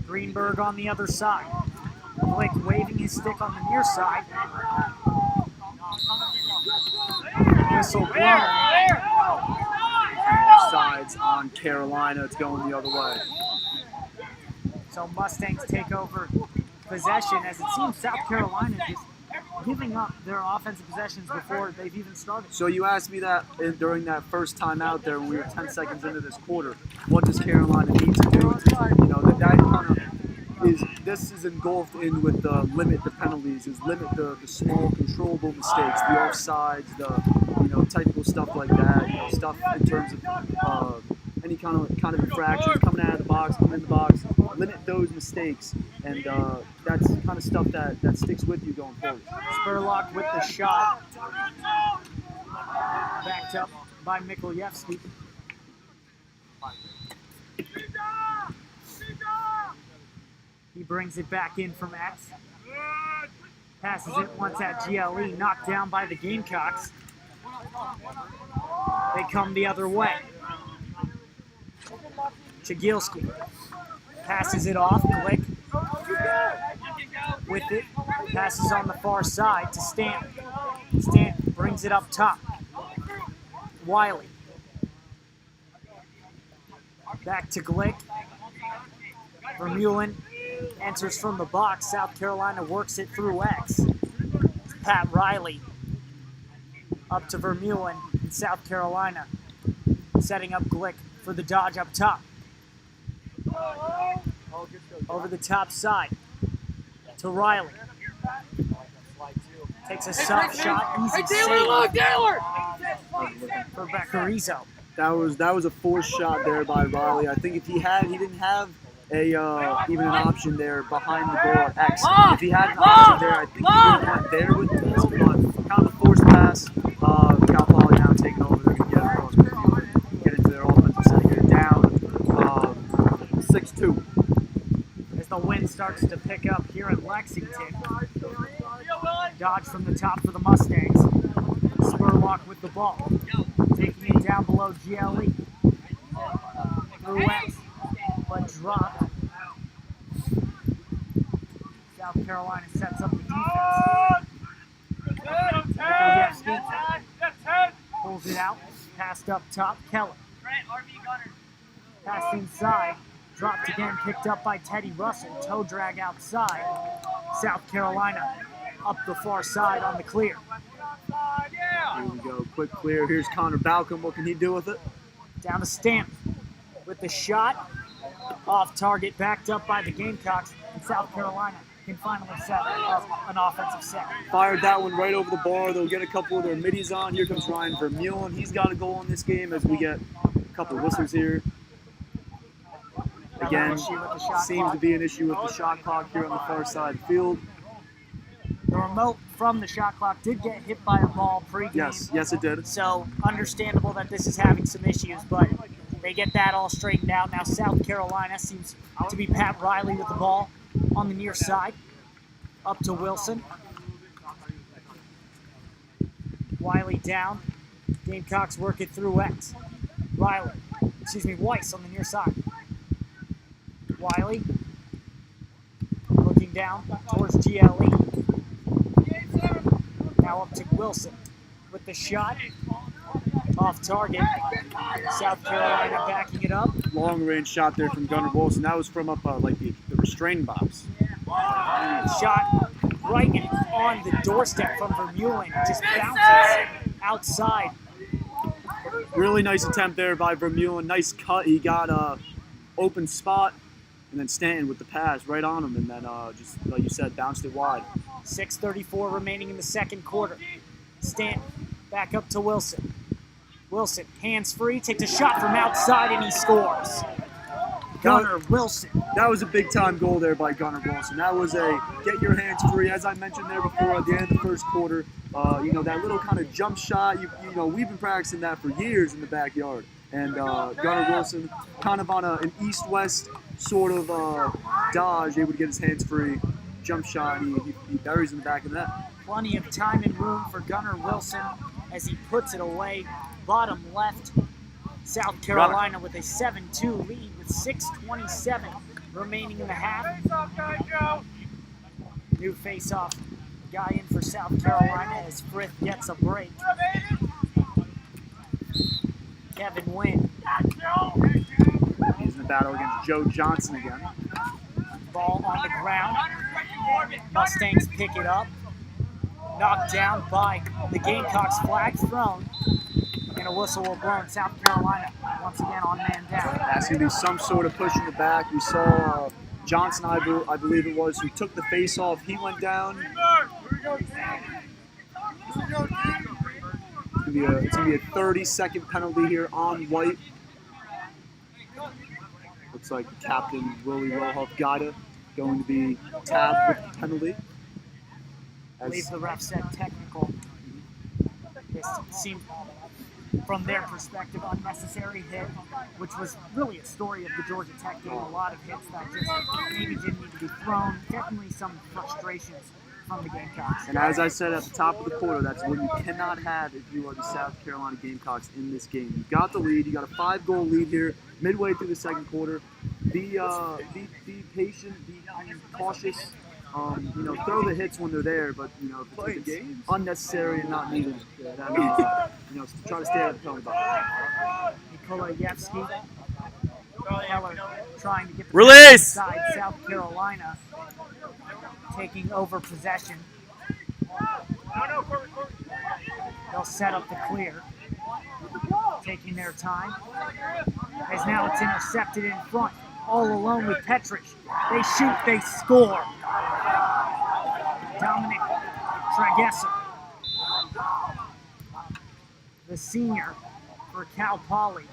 Greenberg on the other side. Blake waving his stick on the near side. Whistle blown. Sides on Carolina. It's going the other way. So Mustangs take over possession as it seems South Carolina is giving up their offensive possessions before they've even started. So you asked me that during that first time out there when we were 10 seconds into this quarter. What does Carolina need to do? That kind of is, this is engulfed in with the limit the penalties, is limit the small controllable mistakes, the offsides, the technical stuff like that, stuff in terms of any kind of infractions coming out of the box, coming in the box, limit those mistakes, and that's the kind of stuff that sticks with you going forward. Spurlock with the shot. Backed up by Miklojewski. He brings it back in from X. Passes it once at GLE, knocked down by the Gamecocks. They come the other way. Chagilski passes it off. Glick with it. Passes on the far side to Stanton. Stanton brings it up top. Wiley. Back to Glick. Vermeulen enters from the box. South Carolina works it through X. Pat Riley up to Vermeulen in South Carolina. Setting up Glick for the dodge up top. Over the top side to Riley. Takes a soft shot, easy save for Beccarizzo. That was a forced shot there by Riley. I think if he didn't have a even an option there behind the goal at X. If he had an option there, I think he would have went there with this, but kind of a forced pass. Cal Poly now taking over. They're going to get across midfield, get into their offensive set, get it down 6-2. As the wind starts to pick up here in Lexington. Dodge from the top for the Mustangs. Spurlock with the ball. Taking it down below GLE. Through X, but dropped. South Carolina sets up the defense. Nikolajewski pulls it out. Passed up top. Keller. Passed inside. Dropped again. Picked up by Teddy Russell. Toe drag outside. South Carolina up the far side on the clear. Here we go. Quick clear. Here's Connor Balcom. What can he do with it? Down to Stamp with the shot. Off target, backed up by the Gamecocks. And South Carolina can finally set up an offensive set. Fired that one right over the bar. They'll get a couple of their middies on. Here comes Ryan Vermeulen. He's got a goal in this game as we get a couple of whistles here. Again, seems to be an issue with the shot clock here on the far side field. The remote from the shot clock did get hit by a ball pre-game. Yes, it did. So understandable that this is having some issues, but they get that all straightened out. Now South Carolina seems to be Pat Riley with the ball on the near side. Up to Wilson. Wiley down. Gamecocks work it through X. Weiss on the near side. Wiley looking down towards GLE. Now up to Wilson with the shot. Off target. South Carolina backing it up. Long range shot there from Gunnar Wilson. That was from up like the restraining box. Shot right on the doorstep from Vermeulen. Just bounces outside. Really nice attempt there by Vermeulen. Nice cut. He got a open spot. And then Stanton with the pass right on him. And then just, like you said, bounced it wide. 6:34 remaining in the second quarter. Stanton back up to Wilson. Wilson, hands free, takes a shot from outside, and he scores. Gunnar Wilson. That was a big-time goal there by Gunnar Wilson. That was a get your hands free, as I mentioned there before at the end of the first quarter. That little kind of jump shot, we've been practicing that for years in the backyard. And Gunnar Wilson, kind of on an east-west sort of dodge, able to get his hands free, jump shot, and he buries in the back of the net. Plenty of time and room for Gunnar Wilson as he puts it away. Bottom left, South Carolina with a 7-2 lead with 6:27 remaining in the half. New face-off guy in for South Carolina as Frith gets a break. Kevin Wynn. He's in the battle against Joe Johnson again. Ball on the ground. Mustangs pick it up. Knocked down by the Gamecocks. Flag thrown. And a whistle will blow. South Carolina once again on man down. That's going to be some sort of push in the back. We saw Johnson, I believe it was, who took the face off. He went down. It's going to be a 30-second penalty here on White. Looks like Captain Willie Rohoff-Gada going to be tabbed with the penalty. I believe the ref said technical. This seemed, from their perspective, unnecessary hit, which was really a story of the Georgia Tech game. A lot of hits that just maybe didn't need to be thrown. Definitely some frustrations from the Gamecocks. And as I said at the top of the quarter, that's what you cannot have if you are the South Carolina Gamecocks in this game. You got the lead. You got a 5-goal lead here midway through the second quarter. Be patient. Be cautious. Throw the hits when they're there, but if it's unnecessary and not needed, then try to stay out of the penalty box. Nikolajewski. Keller trying to get the Release! Inside. South Carolina taking over possession. They'll set up the clear. Taking their time. As now it's intercepted in front. All alone with Petrich. They shoot, they score. Dominic Tragesser, the senior for Cal Poly,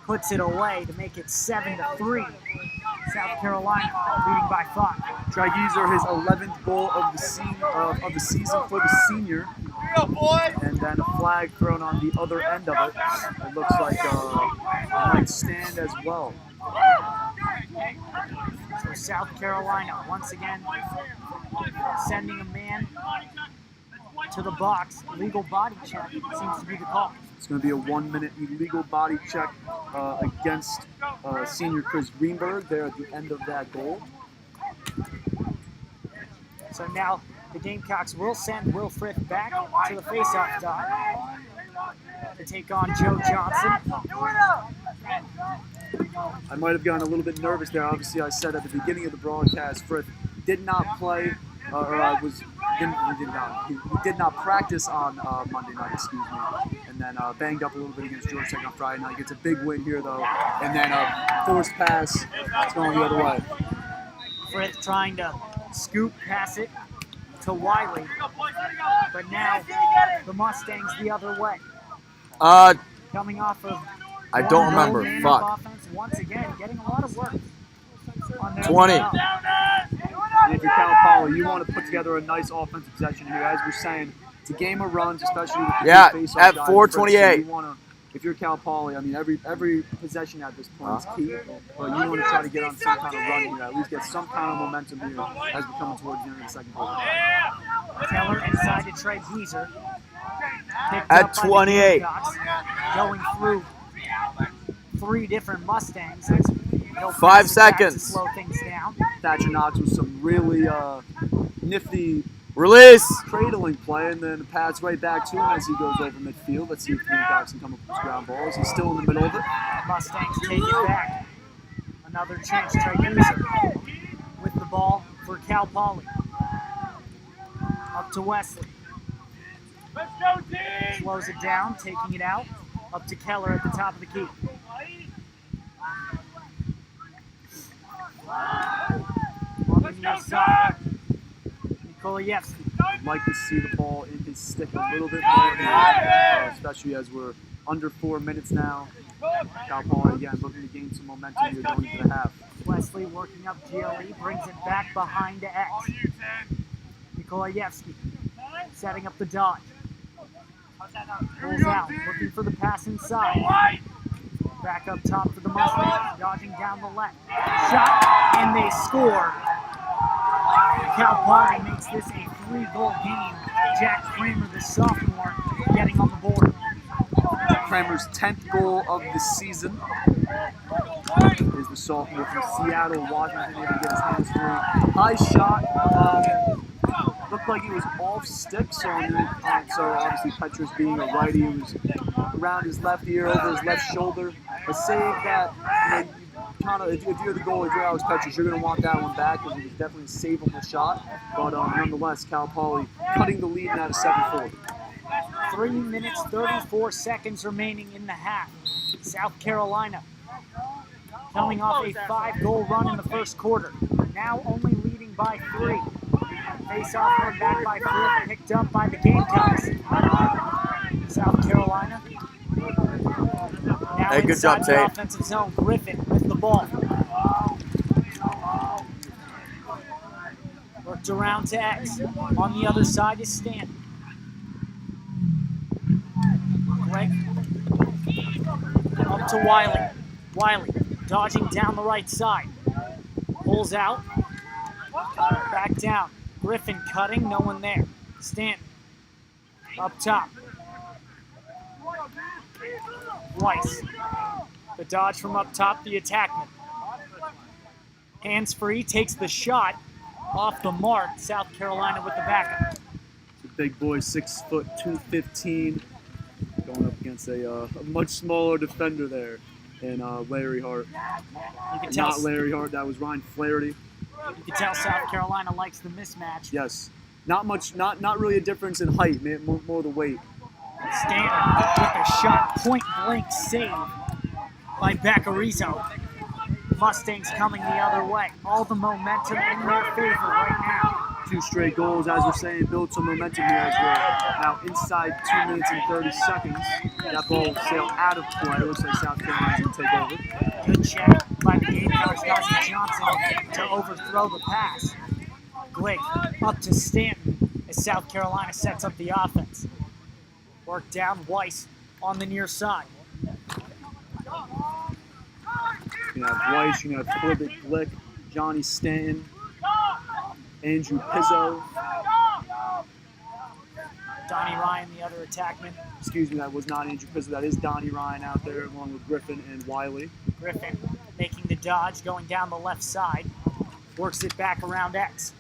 puts it away to make it 7-3. South Carolina leading by 5. Trageser, his 11th goal of the season for the senior. And then a flag thrown on the other end of it. It looks like it might stand as well. So South Carolina once again sending a man to the box. Illegal body check seems to be the call. It's going to be a 1-minute illegal body check against senior Chris Greenberg there at the end of that goal. So now the Gamecocks will send Will Frith back to the faceoff dot to take on Joe Johnson. I might have gotten a little bit nervous there. Obviously, I said at the beginning of the broadcast, Frith did not play, he did not practice on Monday night, and then banged up a little bit against Georgia Tech on Friday night. Gets a big win here though, and then forced pass. It's going the other way. Frith trying to scoop pass it to Wiley, but now the Mustangs the other way. Coming off of I don't remember. Fuck. Offense once again, getting a lot of work. 20. And if you're Cal Poly, you want to put together a nice offensive possession here. As we're saying, it's a game of runs, especially with the face-off at guys. 4:28. You want to, if you're Cal Poly, I mean, every possession at this point is key. But you want to try to get on some kind of run here, at least get some kind of momentum here as we're coming towards the end of the second quarter. Taylor inside to Trey Geezer. At 28. Going through 3 different Mustangs. 5 seconds. To slow things down. Thatcher Knox with some really nifty Release. cradling play, and then pass right back to him as he goes over midfield. Let's see if Gamecocks can come up with his ground balls. He's still in the middle of it. Mustangs take it back. Another chance. Trey Geezer with the ball for Cal Poly. Up to Wesley. Let's go, team! Slows it down, taking it out. Up to Keller at the top of the key. On the near side, Nikolaevsky. I'd like to see the ball in his stick a little bit more here, especially as we're under 4 minutes now. Cal Poly again looking to gain some momentum here going into the half. Wesley working up GLE, brings it back behind to X. Nikolaevsky setting up the dodge. Pulls out, looking for the pass inside. Back up top for the Mustangs, dodging down the left. Shot, and they score. Cal Poly makes this a 3-goal game. Jack Kramer, the sophomore, getting on the board. Kramer's 10th goal of the season is the sophomore from Seattle, Washington, able to get his hands free. High shot. Looked like he was off stick, so obviously Petrus being a righty, he was around his left ear, over his left shoulder. A save that, if you're the goalie, if you're Alex Petrus, you're going to want that one back because it was definitely a savable shot. But nonetheless, Cal Poly cutting the lead now to 7-4. 3 minutes, 34 seconds remaining in the half. South Carolina coming off a 5-goal run in the first quarter. Now only leading by 3. Face-off run back by 4, picked up by the Gamecocks. South Carolina. Now Hey, good inside job, the Tate. offensive zone. Griffin with the ball. Worked around to X. On the other side is Stanton. Greg up to Wiley. Wiley dodging down the right side. Pulls out. Back down. Griffin cutting, no one there. Stanton up top. Weiss. The dodge from up top, the attackman. Hands free, takes the shot off the mark. South Carolina with the backup. It's a big boy, 6 foot 215, going up against a much smaller defender there in Larry Hart. You can tell, Not Larry Hart, that was Ryan Flaherty. you can tell South Carolina likes the mismatch. Yes, not much, not really a difference in height, more the weight. Stanton with a shot, point blank save by Baccarizzo. Mustangs coming the other way. All the momentum in their favor right now. few straight goals, as we're saying, build some momentum here as we're now inside 2 minutes and 30 seconds. That ball sailed out of play. It looks like South Carolina's going to take over. Good check by the Gamecocks, Dawson Johnson, to overthrow the pass. Glick up to Stanton as South Carolina sets up the offense. Work down Weiss on the near side. You have Weiss, you have Corbett Glick, Johnny Stanton, Andrew Pizzo. Donnie Ryan, the other attackman. Excuse me, that was not Andrew Pizzo. That is Donnie Ryan out there along with Griffin and Wiley. Griffin making the dodge, going down the left side. Works it back around X.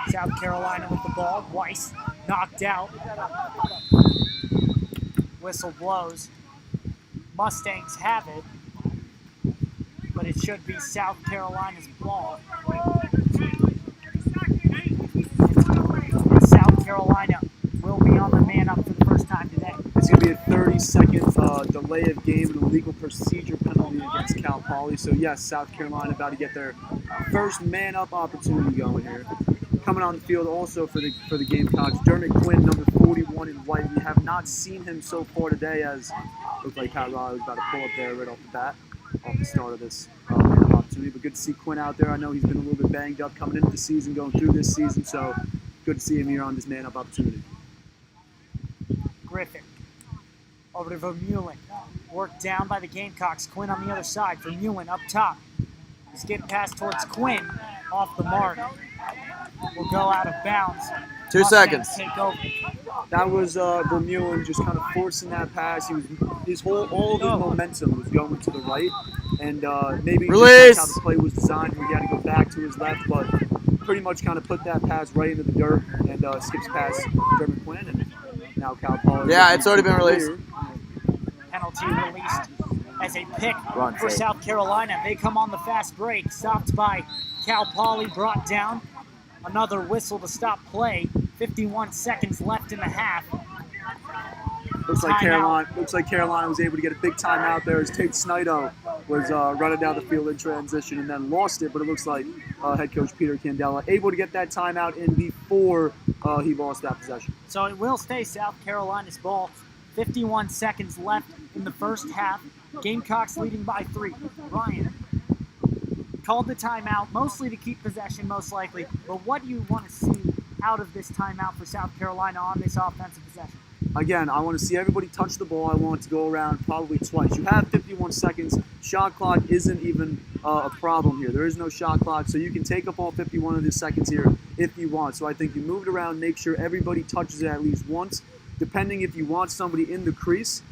South Carolina with the ball. Weiss knocked out. Whistle blows. Mustangs have it, but it should be South Carolina's ball. And South Carolina will be on the man up for the first time today. It's going to be a 30-second delay of game and a legal procedure penalty against Cal Poly. So yes, South Carolina about to get their first man-up opportunity going here. Coming on the field also for the Gamecocks, Dermot Quinn, number 41 in white. We have not seen him so far today, as it looked like Pat Riley was about to pull up there right off the bat, off the start of this opportunity. But good to see Quinn out there. I know he's been a little bit banged up coming into the season, going through this season, so good to see him here on this man-up opportunity. Griffin over to Vermeulen. Worked down by the Gamecocks. Quinn on the other side. Vermeulen up top. He's getting passed towards Quinn. Off the mark. Will go out of bounds. 2 Mustangs seconds. Take over. That was Vermeulen just kind of forcing that pass. He was all of his momentum was going to the right, and maybe Release. that's how the play was designed. We got to go back to his left, but pretty much kind of put that pass right into the dirt and skips past Dermot Quinn, and now Cal Poly. Yeah, it's already been released. Penalty released as a pick Run, for Tate. South Carolina. They come on the fast break. Stopped by Cal Poly, brought down. Another whistle to stop play. 51 seconds left in the half. Looks like Carolina was able to get a big timeout there as Tate Snido was running down the field in transition and then lost it. But it looks like head coach Peter Candela able to get that timeout in before he lost that possession. So it will stay South Carolina's ball. 51 seconds left in the first half. Gamecocks leading by 3. Ryan called the timeout, mostly to keep possession, most likely. But what do you want to see out of this timeout for South Carolina on this offensive possession? Again, I want to see everybody touch the ball. I want it to go around probably twice. You have 51 seconds. Shot clock isn't even a problem here. There is no shot clock, so you can take up all 51 of the seconds here if you want. So I think you move it around, make sure everybody touches it at least once. Depending if you want somebody in the crease,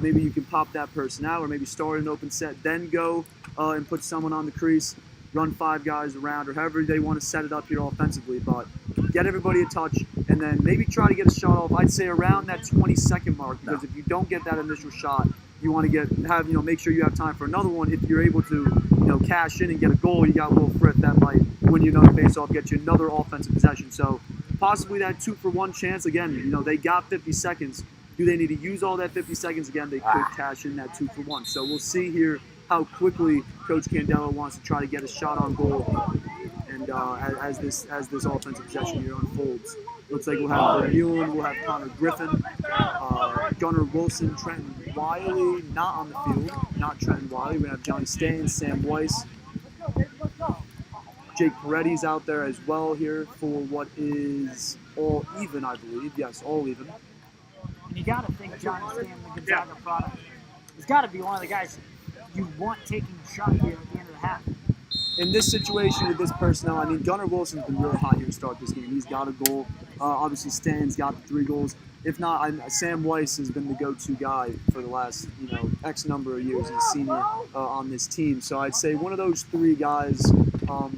maybe you can pop that person out, or maybe start an open set, then go and put someone on the crease, run 5 guys around, or however they want to set it up here offensively. But get everybody a touch, and then maybe try to get a shot off. I'd say around that 20-second mark, because if you don't get that initial shot, you want to make sure you have time for another one. If you're able to, cash in and get a goal, you got a little frit that might win you another face-off, get you another offensive possession. So possibly that 2-for-1 chance. Again, they got 50 seconds. Do they need to use all that 50 seconds? Again, they could cash in that 2-for-1. So we'll see here how quickly Coach Candela wants to try to get a shot on goal, and as this offensive possession here unfolds. Looks like we'll have Vermeulen, we'll have Connor Griffin, Gunnar Wilson, Trenton Wiley, not on the field, not Trenton Wiley. We have Johnny Stanton, Sam Weiss, Jake Peretti's out there as well here for what is all even, I believe. Yes, all even. And you got to think Johnny Stanton, the Gonzaga product, he's got to be one of the guys you want taking a shot here at the end of the half. In this situation with this personnel, Gunnar Wilson's been really hot here to start this game. He's got a goal. Obviously, Stan's got the 3 goals. If not, Sam Weiss has been the go-to guy for the last, X number of years as a senior on this team. So I'd say one of those 3 guys. But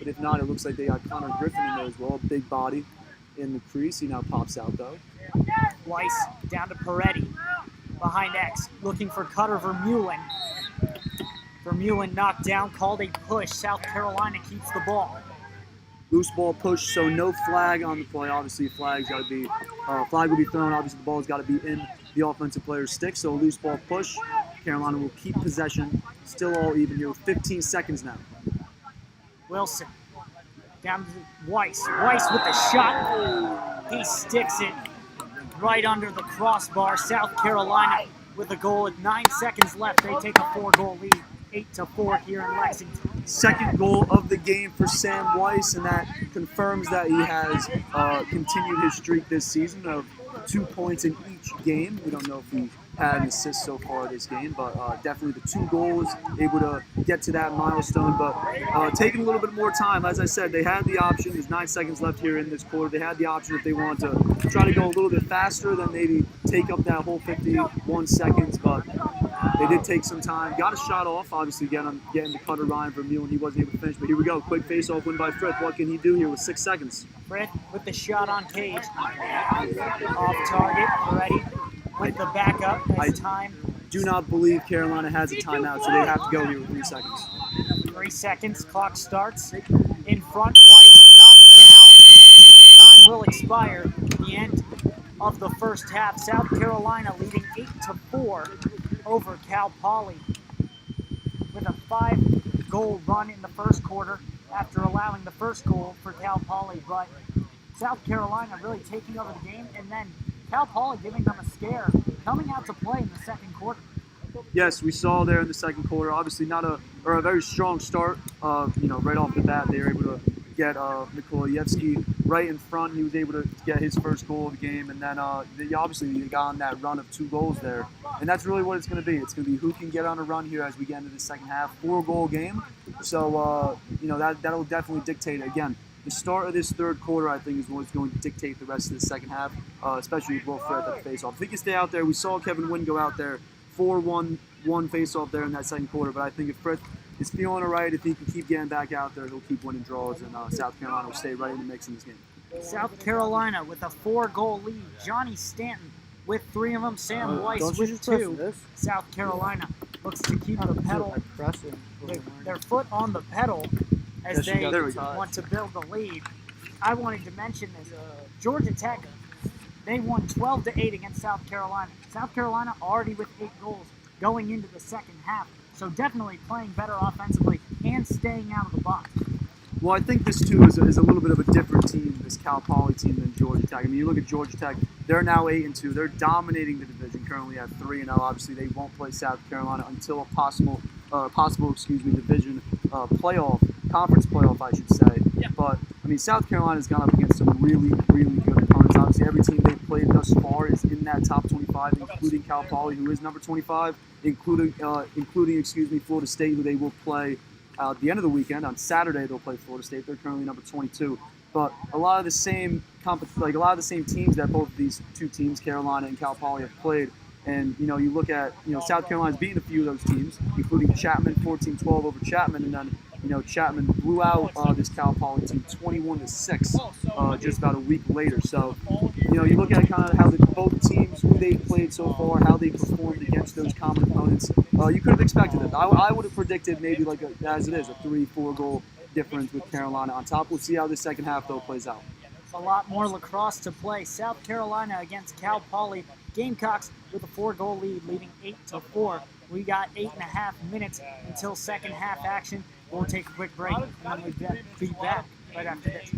if not, it looks like they got Connor Griffin in there as well. Big body in the crease. He now pops out, though. Weiss down to Peretti. Behind X, looking for Cutter Vermeulen. Vermeulen knocked down, called a push. South Carolina keeps the ball. Loose ball push, so no flag on the play. Obviously, flag will be thrown. Obviously, the ball's got to be in the offensive player's stick. So a loose ball push. Carolina will keep possession. Still all even here with 15 seconds now. Wilson. Down to Weiss. Weiss with the shot. He sticks it right under the crossbar. South Carolina with a goal with 9 seconds left. They take a 4-goal lead, 8-4 here in Lexington. Second goal of the game for Sam Weiss, and that confirms that he has continued his streak this season of 2 points in each game. We don't know if he had an assist so far this game, but definitely the 2 goals, able to get to that milestone, but taking a little bit more time. As I said, they had the option. There's 9 seconds left here in this quarter. They had the option if they wanted to try to go a little bit faster than maybe take up that whole 51 seconds, but they did take some time. Got a shot off, obviously getting to Cutter Ryan Vermeil, and he wasn't able to finish. But here we go. Quick face-off win by Frith. What can he do here with 6 seconds? Frith with the shot on Cage. Off target, ready with the backup as time. Do not believe Carolina has a timeout, so they have to go here with 3 seconds. 3 seconds, clock starts. In front, Weiss knocked down. Time will expire at the end of the first half. South Carolina leading 8-4 over Cal Poly with a 5-goal run in the first quarter after allowing the first goal for Cal Poly. But South Carolina really taking over the game, and then Cal Poly giving them a scare, coming out to play in the second quarter. Yes, we saw there in the second quarter, obviously not a very strong start. Right off the bat, they were able to get Nikolaevsky right in front. He was able to get his first goal of the game, and then they got on that run of 2 goals there. And that's really what it's going to be. It's going to be who can get on a run here as we get into the second half. 4-goal game, so that'll definitely dictate it. Again, the start of this third quarter, I think, is what's going to dictate the rest of the second half, especially with Will Frith at the face-off. If he can stay out there, we saw Kevin Wynn go out there 4-1 face-off there in that second quarter, but I think if Frith is feeling all right, if he can keep getting back out there, he'll keep winning draws, and South Carolina will stay right in the mix in this game. South Carolina with a 4-goal lead. Johnny Stanton with 3 of them. Sam Weiss with 2. South Carolina looks to keep the pedal, their foot on the pedal as they want to build the lead. I wanted to mention this. Georgia Tech, they won 12-8 against South Carolina. South Carolina already with 8 goals going into the second half. So definitely playing better offensively and staying out of the box. Well, I think this, too, is a little bit of a different team, this Cal Poly team, than Georgia Tech. I mean, you look at Georgia Tech, they're now 8-2. They're dominating the division, currently at 3-0. Obviously, they won't play South Carolina until a possible division conference playoff, I should say. Yeah. But, I mean, South Carolina's gone up against some really, really good opponents. Obviously, every team they've played thus far is in that top 25, including Cal Poly, who is number 25, including Florida State, who they will play at the end of the weekend. On Saturday, they'll play Florida State. They're currently number 22. But a lot of the same teams that both of these 2 teams, Carolina and Cal Poly, have played. And, you look at, South Carolina's beaten a few of those teams, including Chapman, 14-12 over Chapman. And then, Chapman blew out this Cal Poly team 21-6 just about a week later. So, you look at kind of how both teams, who they've played so far, how they performed against those common opponents. You could have expected it. I would have predicted maybe as it is, a 3-4 goal difference with Carolina on top. We'll see how the second half, though, plays out. A lot more lacrosse to play. South Carolina against Cal Poly. Gamecocks with a 4-goal lead, leading 8-4. We got 8.5 minutes until second half action. We'll take a quick break, and then we'll be back right after this.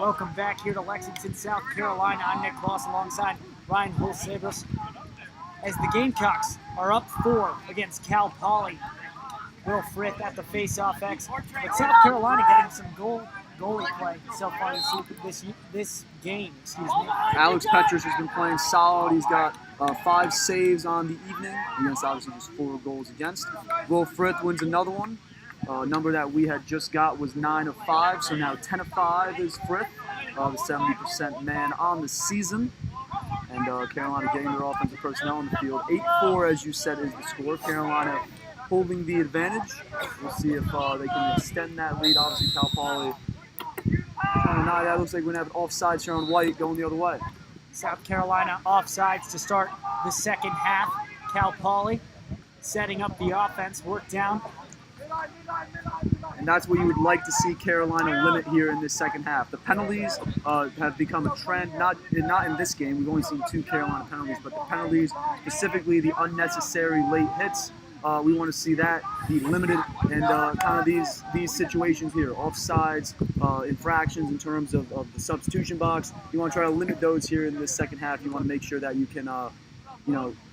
Welcome back here to Lexington, South Carolina. I'm Nick Ross alongside Ryan Hulsabus. As the Gamecocks are up 4 against Cal Poly. Will Frith at the face-off X. But South Carolina getting some goalie play so far this game. Excuse me. Alex Petrus has been playing solid. He's got 5 saves on the evening against obviously just 4 goals against. Will Frith wins another one. Number that we had just got was 9 of 5, so now 10 of 5 is Frith, the 70% man on the season. And Carolina getting their offensive personnel on the field. 8-4, as you said, is the score. Carolina holding the advantage. We'll see if they can extend that lead. Obviously, Cal Poly. Now that looks like we're going to have an offsides here on White going the other way. South Carolina offsides to start the second half. Cal Poly setting up the offense, work down. And that's what you would like to see Carolina limit here in this second half. The penalties have become a trend, not in this game. We've only seen 2 Carolina penalties, but the penalties, specifically the unnecessary late hits, we want to see that be limited, and kind of these situations here, offsides, infractions in terms of the substitution box. You want to try to limit those here in this second half. You want to make sure that you can,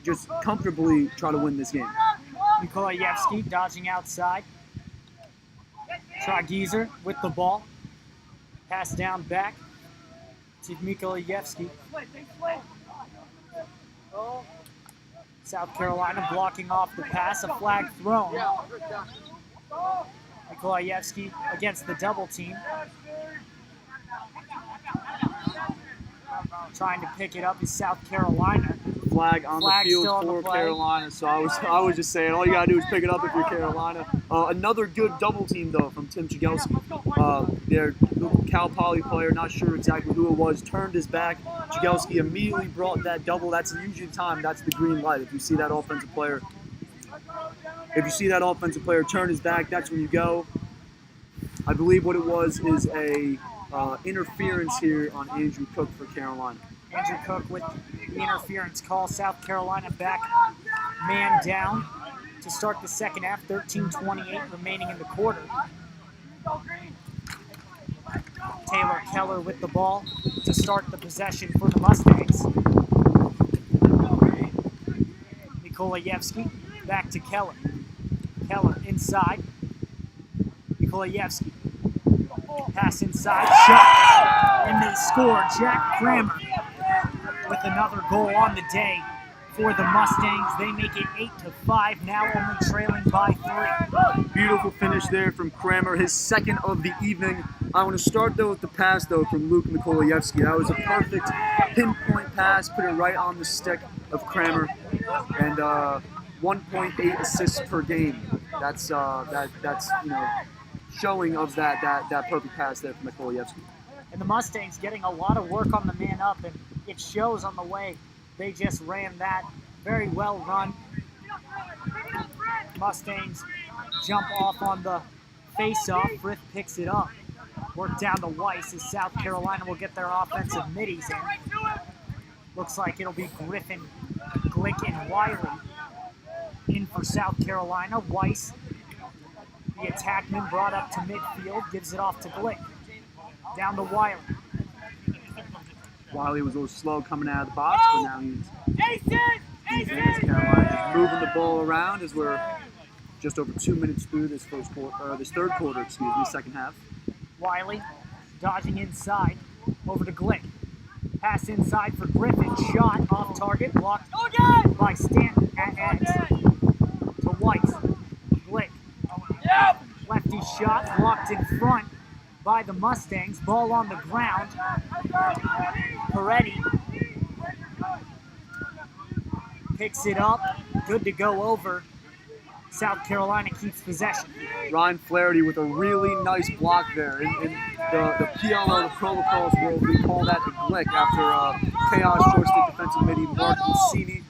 just comfortably try to win this game. Nikolayevsky dodging outside. Trageser with the ball. Pass down back to Nikolayevsky. South Carolina blocking off the pass. A flag thrown. Nikolayevsky against the double team. Trying to pick it up is South Carolina. Flag on the field for Carolina, so I was just saying, all you gotta do is pick it up if you're Carolina. Another good double team though from Tim Jagelski. Their Cal Poly player, not sure exactly who it was, turned his back. Jagelski immediately brought that double. That's usually the time. That's the green light. If you see that offensive player, turn his back, that's when you go. I believe what it was is a interference here on Andrew Cook for Carolina. Andrew Cook with the interference call. South Carolina back man down to start the second half. 13:28 remaining in the quarter. Taylor Keller with the ball to start the possession for the Mustangs. Nikolayevsky back to Keller. Keller inside. Nikolayevsky. Pass inside. Shot. And they score. Jack Kramer with another goal on the day for the Mustangs. They make it 8-5, now only trailing by 3. Beautiful finish there from Kramer, his second of the evening. I want to start though with the pass though from Luke Nikolayevsky. That was a perfect pinpoint pass, put it right on the stick of Kramer, and 1.8 assists per game. That's showing of that perfect pass there from Nikolayevsky. And the Mustangs getting a lot of work on the man up, and it shows on the way they just ran that. Very well run. Mustangs jump off on the face-off. Frith picks it up. Work down to Weiss as South Carolina will get their offensive middies in. Looks like it'll be Griffin, Glick, and Wiley in for South Carolina. Weiss, the attackman, brought up to midfield, gives it off to Glick. Down to Wiley. Wiley was a little slow coming out of the box, but now he's Carolina just moving the ball around as we're just over 2 minutes through this third quarter, second half. Wiley dodging inside, over to Glick. Pass inside for Griffin, shot off target, blocked by Stanton at X. To Weiss. Glick. Lefty shot, blocked in front by the Mustangs. Ball on the ground. Peretti picks it up. Good to go over. South Carolina keeps possession. Ryan Flaherty with a really nice block there. In the PLO, the Pro Lacrosse world, we call that the Glick after chaos joystick defensive midi Mark Lucini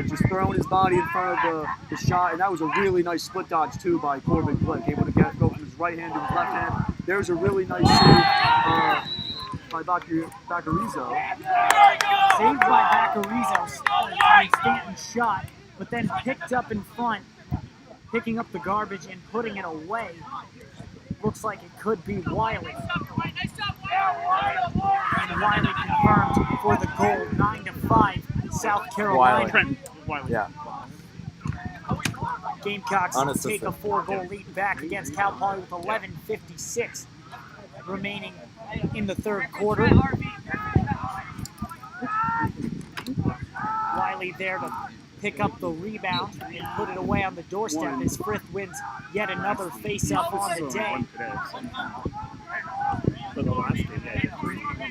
just throwing his body in front of the shot. And that was a really nice split dodge too by Corbin Glick, able to go from his right hand to his left hand. There's a really nice save by Baccarizzo. Saved by Baccarizzo on Stanton's shot, but then picked up in front, picking up the garbage and putting it away. Looks like it could be Wiley. And Wiley confirmed for the goal, 9-5, South Carolina. Wiley. Yeah. Gamecocks take Unassisted. a 4-goal lead back against Cal Poly with 11:56 remaining in the third quarter. Wiley there to pick up the rebound and put it away on the doorstep as Frith wins yet another face-off on the day. For the last game, yeah.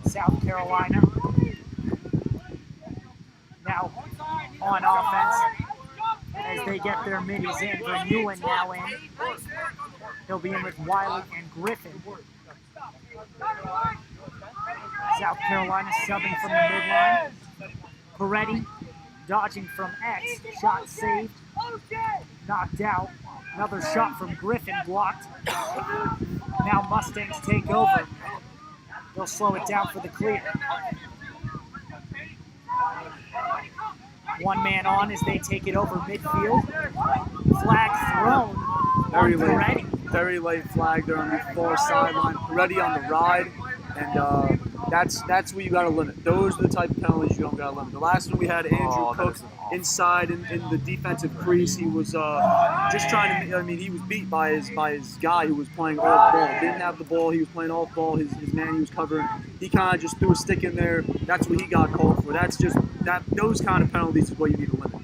South Carolina now on offense as they get their middies in. Vermeulen now in. He'll be in with Wiley and Griffin. South Carolina subbing from the midline. Peretti dodging from X. Shot saved. Knocked out. Another shot from Griffin blocked. Now Mustangs take over. They'll slow it down for the clear. One man on as they take it over midfield. Flag thrown Very on late. Peretti. Very late flag there on the far sideline. Peretti on the ride, and that's what you got to limit. Those are the type of penalties you don't got to limit. The last one we had Andrew Cook inside in the defensive crease. He was just trying to. I mean, he was beat by his guy who was playing off ball. Didn't have the ball. He was playing off ball. His man he was covering. He kind of just threw a stick in there. That's what he got called for. That's just that. Those kind of penalties is what you need to limit.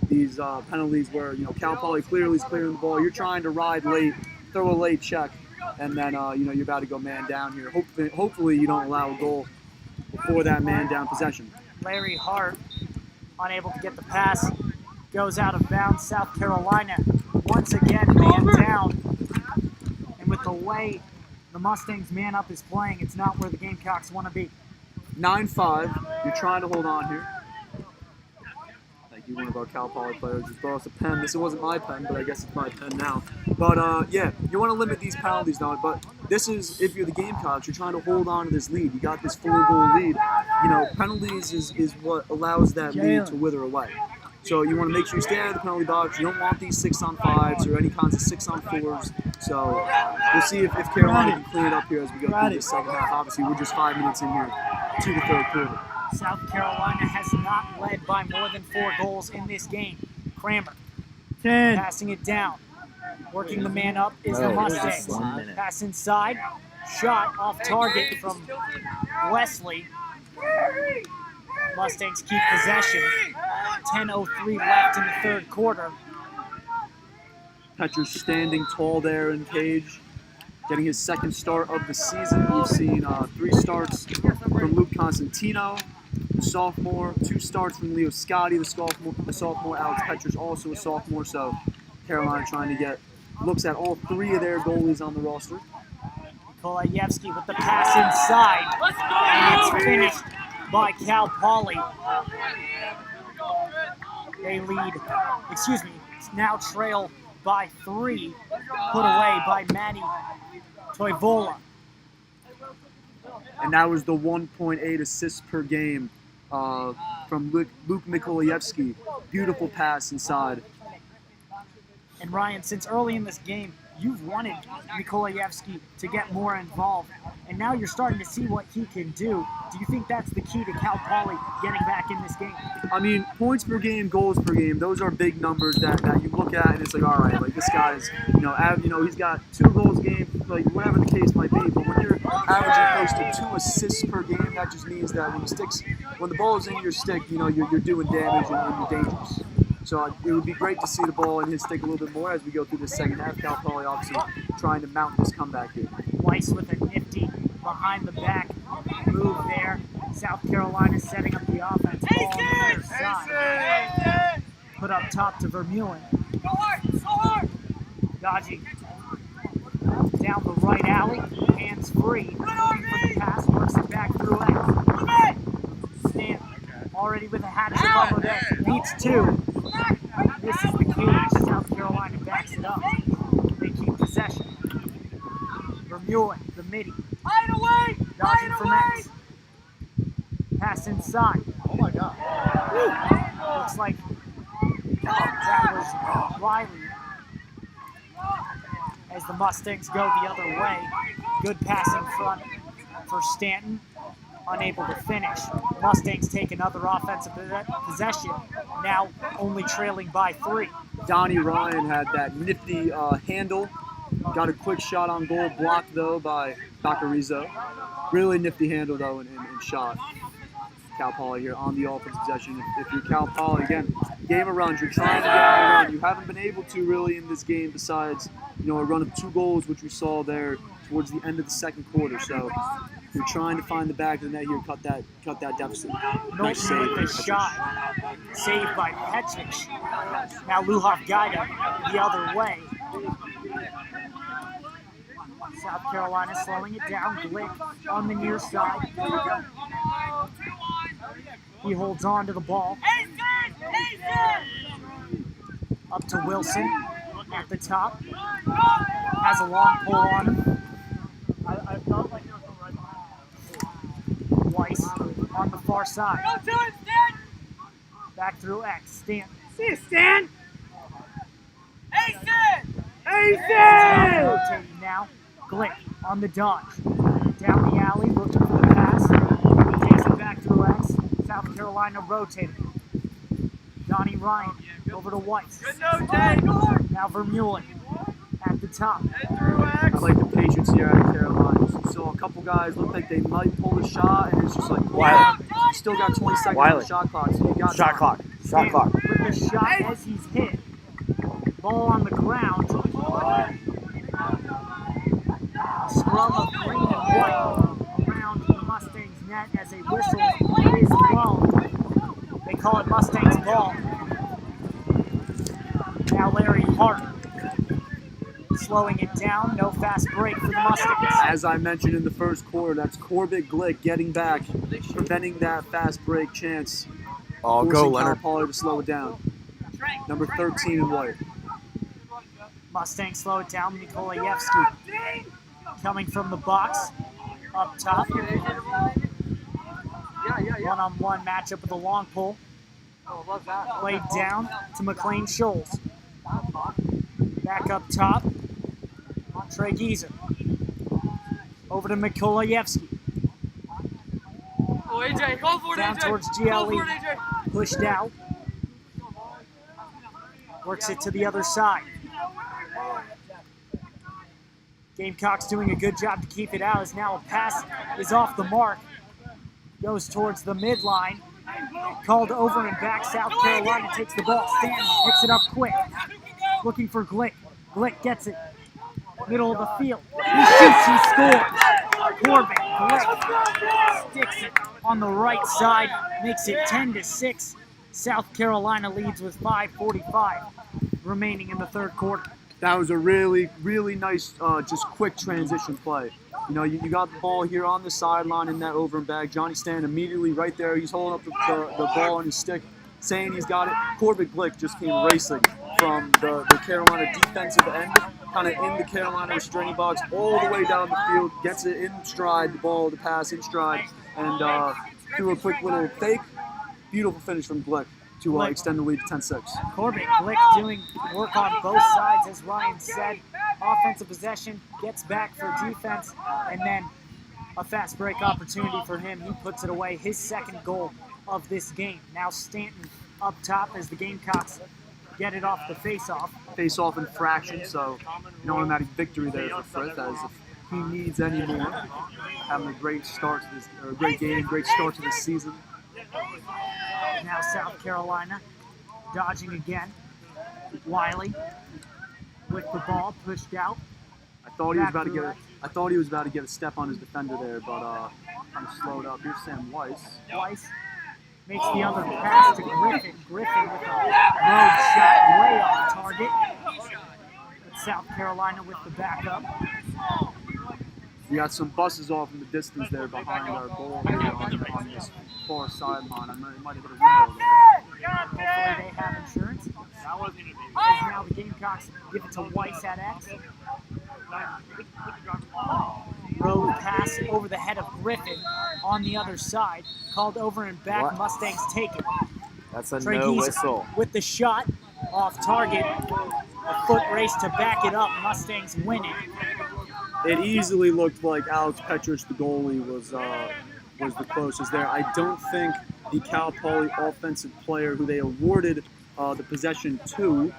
These penalties where Cal Poly clearly is clearing the ball. You're trying to ride late, throw a late check, and then you're about to go man down here. Hopefully you don't allow a goal before that man down possession. Larry Hart, unable to get the pass, goes out of bounds. South Carolina once again man down. And with the way the Mustangs man up is playing, it's not where the Gamecocks want to be. 9-5. You're trying to hold on here. Thank you, one of our Cal Poly players just brought us a pen. This wasn't my pen, but I guess it's my pen now. But yeah, you want to limit these penalties now. But this is, if you're the Gamecocks, you're trying to hold on to this lead. You got this 4-goal lead. Penalties is what allows that lead to wither away. So you want to make sure you stay out of the penalty box. You don't want these 6-on-5s or any kinds of 6-on-4s. So we'll see if Carolina can clean it up here as we go through the second half. Obviously, we're just 5 minutes in here to the third quarter. South Carolina has not led by more than 4 goals in this game. Kramer passing it down. Working the man up is the Mustangs. Pass inside. Shot off target from Wesley. Mustangs keep possession. 10:03 left in the third quarter. Petrus standing tall there in cage, getting his second start of the season. We've seen 3 starts from Luke Constantino, the sophomore, 2 starts from Leo Scotti, the sophomore. Alex Petrus, also a sophomore. So Carolina trying to get looks at all 3 of their goalies on the roster. Kolayevsky with the pass inside, and it's finished by Cal Poly. They lead, now trail by 3, put away by Matty Toivola. And that was the 1.8 assists per game from Luke Mikolayevsky. Beautiful pass inside. And Ryan, since early in this game, you've wanted Mikolayevsky to get more involved, and now you're starting to see what he can do. Do you think that's the key to Cal Poly getting back in this game? I mean, points per game, goals per game, those are big numbers that you look at and it's like, all right, like this guy's, he's got 2 goals a game, like whatever the case might be. But when you're averaging close to 2 assists per game, that just means that when the ball is in your stick, you're doing damage and you're dangerous. So it would be great to see the ball in his stick a little bit more as we go through the second half. Cal Poly obviously trying to mount this comeback here. Weiss with a nifty behind the back move there. South Carolina setting up the offense. Ball on the other side. Put up top to Vermeulen. Dodging down the right alley. Hands free. Looking for the pass. Works it back through X. Stan already with a hat trick on the day. Beats 2. This is the cage. South Carolina backs it up. They keep possession. Vermeulen, the midi. Dodging from X. Pass inside. Oh my God. Looks like that was Riley. As the Mustangs go the other way. Good pass in front for Stanton, unable to finish. Mustangs take another offensive possession, now only trailing by 3. Donnie Ryan had that nifty handle. Got a quick shot on goal, blocked though by Bacarizo. Really nifty handle though and shot. Cal Poly here on the offensive possession. If you're Cal Poly, again, game of runs, you're trying to get on a run. You haven't been able to really in this game besides, a run of 2 goals, which we saw there towards the end of the second quarter. So you're trying to find the back of the net here, cut that deficit. Nice save. With the shot. Saved by Petrich. Now Luhoff Gaida the other way. South Carolina slowing it down. Glick on the near side. He holds on to the ball. Up to Wilson at the top. Has a long pull on him. Weiss on the far side. Back through X. Stanton. See you, Stan! Rotating now. Glick on the dodge. Down the alley, looking for the pass. Takes it back through X. South Carolina rotating. Donnie Ryan over to Weiss. Now Vermeulen at the top. I like the patience here out of Carolina. So a couple guys look like they might pull the shot, and it's just like, wow, you still got 20 seconds on the shot clock, so you got Shot clock. Shot clock. With the shot as he's hit. Ball on the ground. Scrum of green and white around the Mustangs net as a whistle is blown. They call it Mustangs ball. Now Larry Hart slowing it down. No fast break for the Mustangs. As I mentioned in the first quarter, that's Corbett Glick getting back, preventing that fast break chance. Oh, go, Leonard. Cal Poly to slow it down. Number 13 in white. Mustangs slow it down. Nikolayevsky coming from the box up top. One-on-one matchup with a long pull. Played down to McLean Scholes. Back up top. Trey Geezer. Over to Nikolayevsky. Down towards GLE. Pushed out. Works it to the other side. Gamecocks doing a good job to keep it out as now a pass is off the mark. Goes towards the midline. Called over and back. South Carolina takes the ball. Stanton picks it up quick. Looking for Glick. Glick gets it. Middle of the field. He shoots, he scores. Corbett Glick sticks it on the right side. Makes it 10-6. South Carolina leads with 5:45 remaining in the third quarter. That was a really, really nice, just quick transition play. You got the ball here on the sideline in that over and back. Johnny Stanton immediately right there. He's holding up the ball on his stick, saying he's got it. Corbett Glick just came racing from the Carolina defensive end, kind of in the Carolina restraining box, all the way down the field, gets it in stride, the pass in stride, and threw a quick little fake. Beautiful finish from Glick to extend the lead to 10-6. Corbett Glick doing work on both sides, as Ryan said. Offensive possession, gets back for defense, and then a fast break opportunity for him. He puts it away, his second goal of this game. Now Stanton up top as the Gamecocks get it off the face-off. Face-off infraction, so an automatic victory there for Frith, as if he needs any more. Having a great start to this, or a great game, great start to this season. Now South Carolina dodging again. Wiley with the ball pushed out. I thought he was about to get a step on his defender there, but kind of slowed up. Here's Sam Weiss. Weiss makes the other pass to Griffin. Griffin with a road shot way off target. But South Carolina with the backup. We got some buses off in the distance there behind our goal here on this far sideline. I might have hit a window there. Hopefully they have insurance. As now the Gamecocks give it to Weiss at X. Road pass over the head of Griffin on the other side. Called over and back. What? Mustangs take it. That's a Trey no Geezer whistle. with the shot off target. A foot race to back it up. Mustangs win it. it easily looked like Alex Petrich, the goalie, was the closest there. I don't think the Cal Poly offensive player who they awarded the possession to,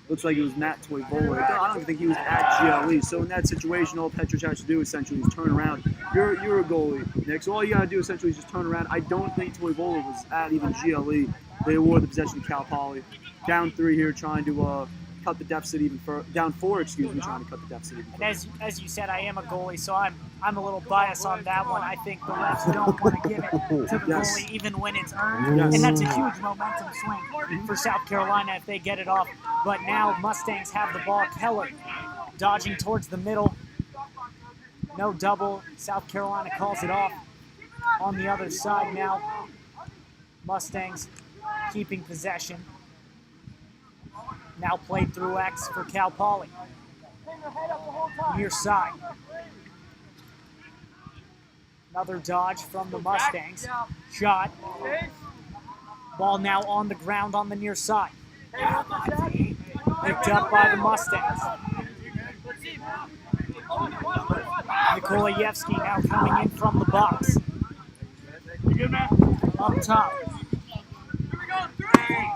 looks like it was Matt Toivola. I don't even think he was at GLE. So in that situation, all Petrich has to do essentially is turn around. You're a goalie, Nick. So all you got to do essentially is just turn around. I don't think Toivola was at even GLE. They awarded the possession to Cal Poly. Down 3 here, trying to cut the deficit even further. Down 4, excuse me, trying to cut the deficit even further. And as you said, I am a goalie, so I'm a little biased on that one. I think the refs don't want to give it to the Yes. goalie even when it's earned. Yes. And that's a huge momentum swing for South Carolina if they get it off. But now Mustangs have the ball. Keller dodging towards the middle. No double. South Carolina calls it off on the other side now. Mustangs keeping possession. Now played through X for Cal Poly. Near side. Another dodge from the Mustangs. Shot. Ball now on the ground on the near side. Picked up by the Mustangs. Nikolajewski now coming in from the box. Up top.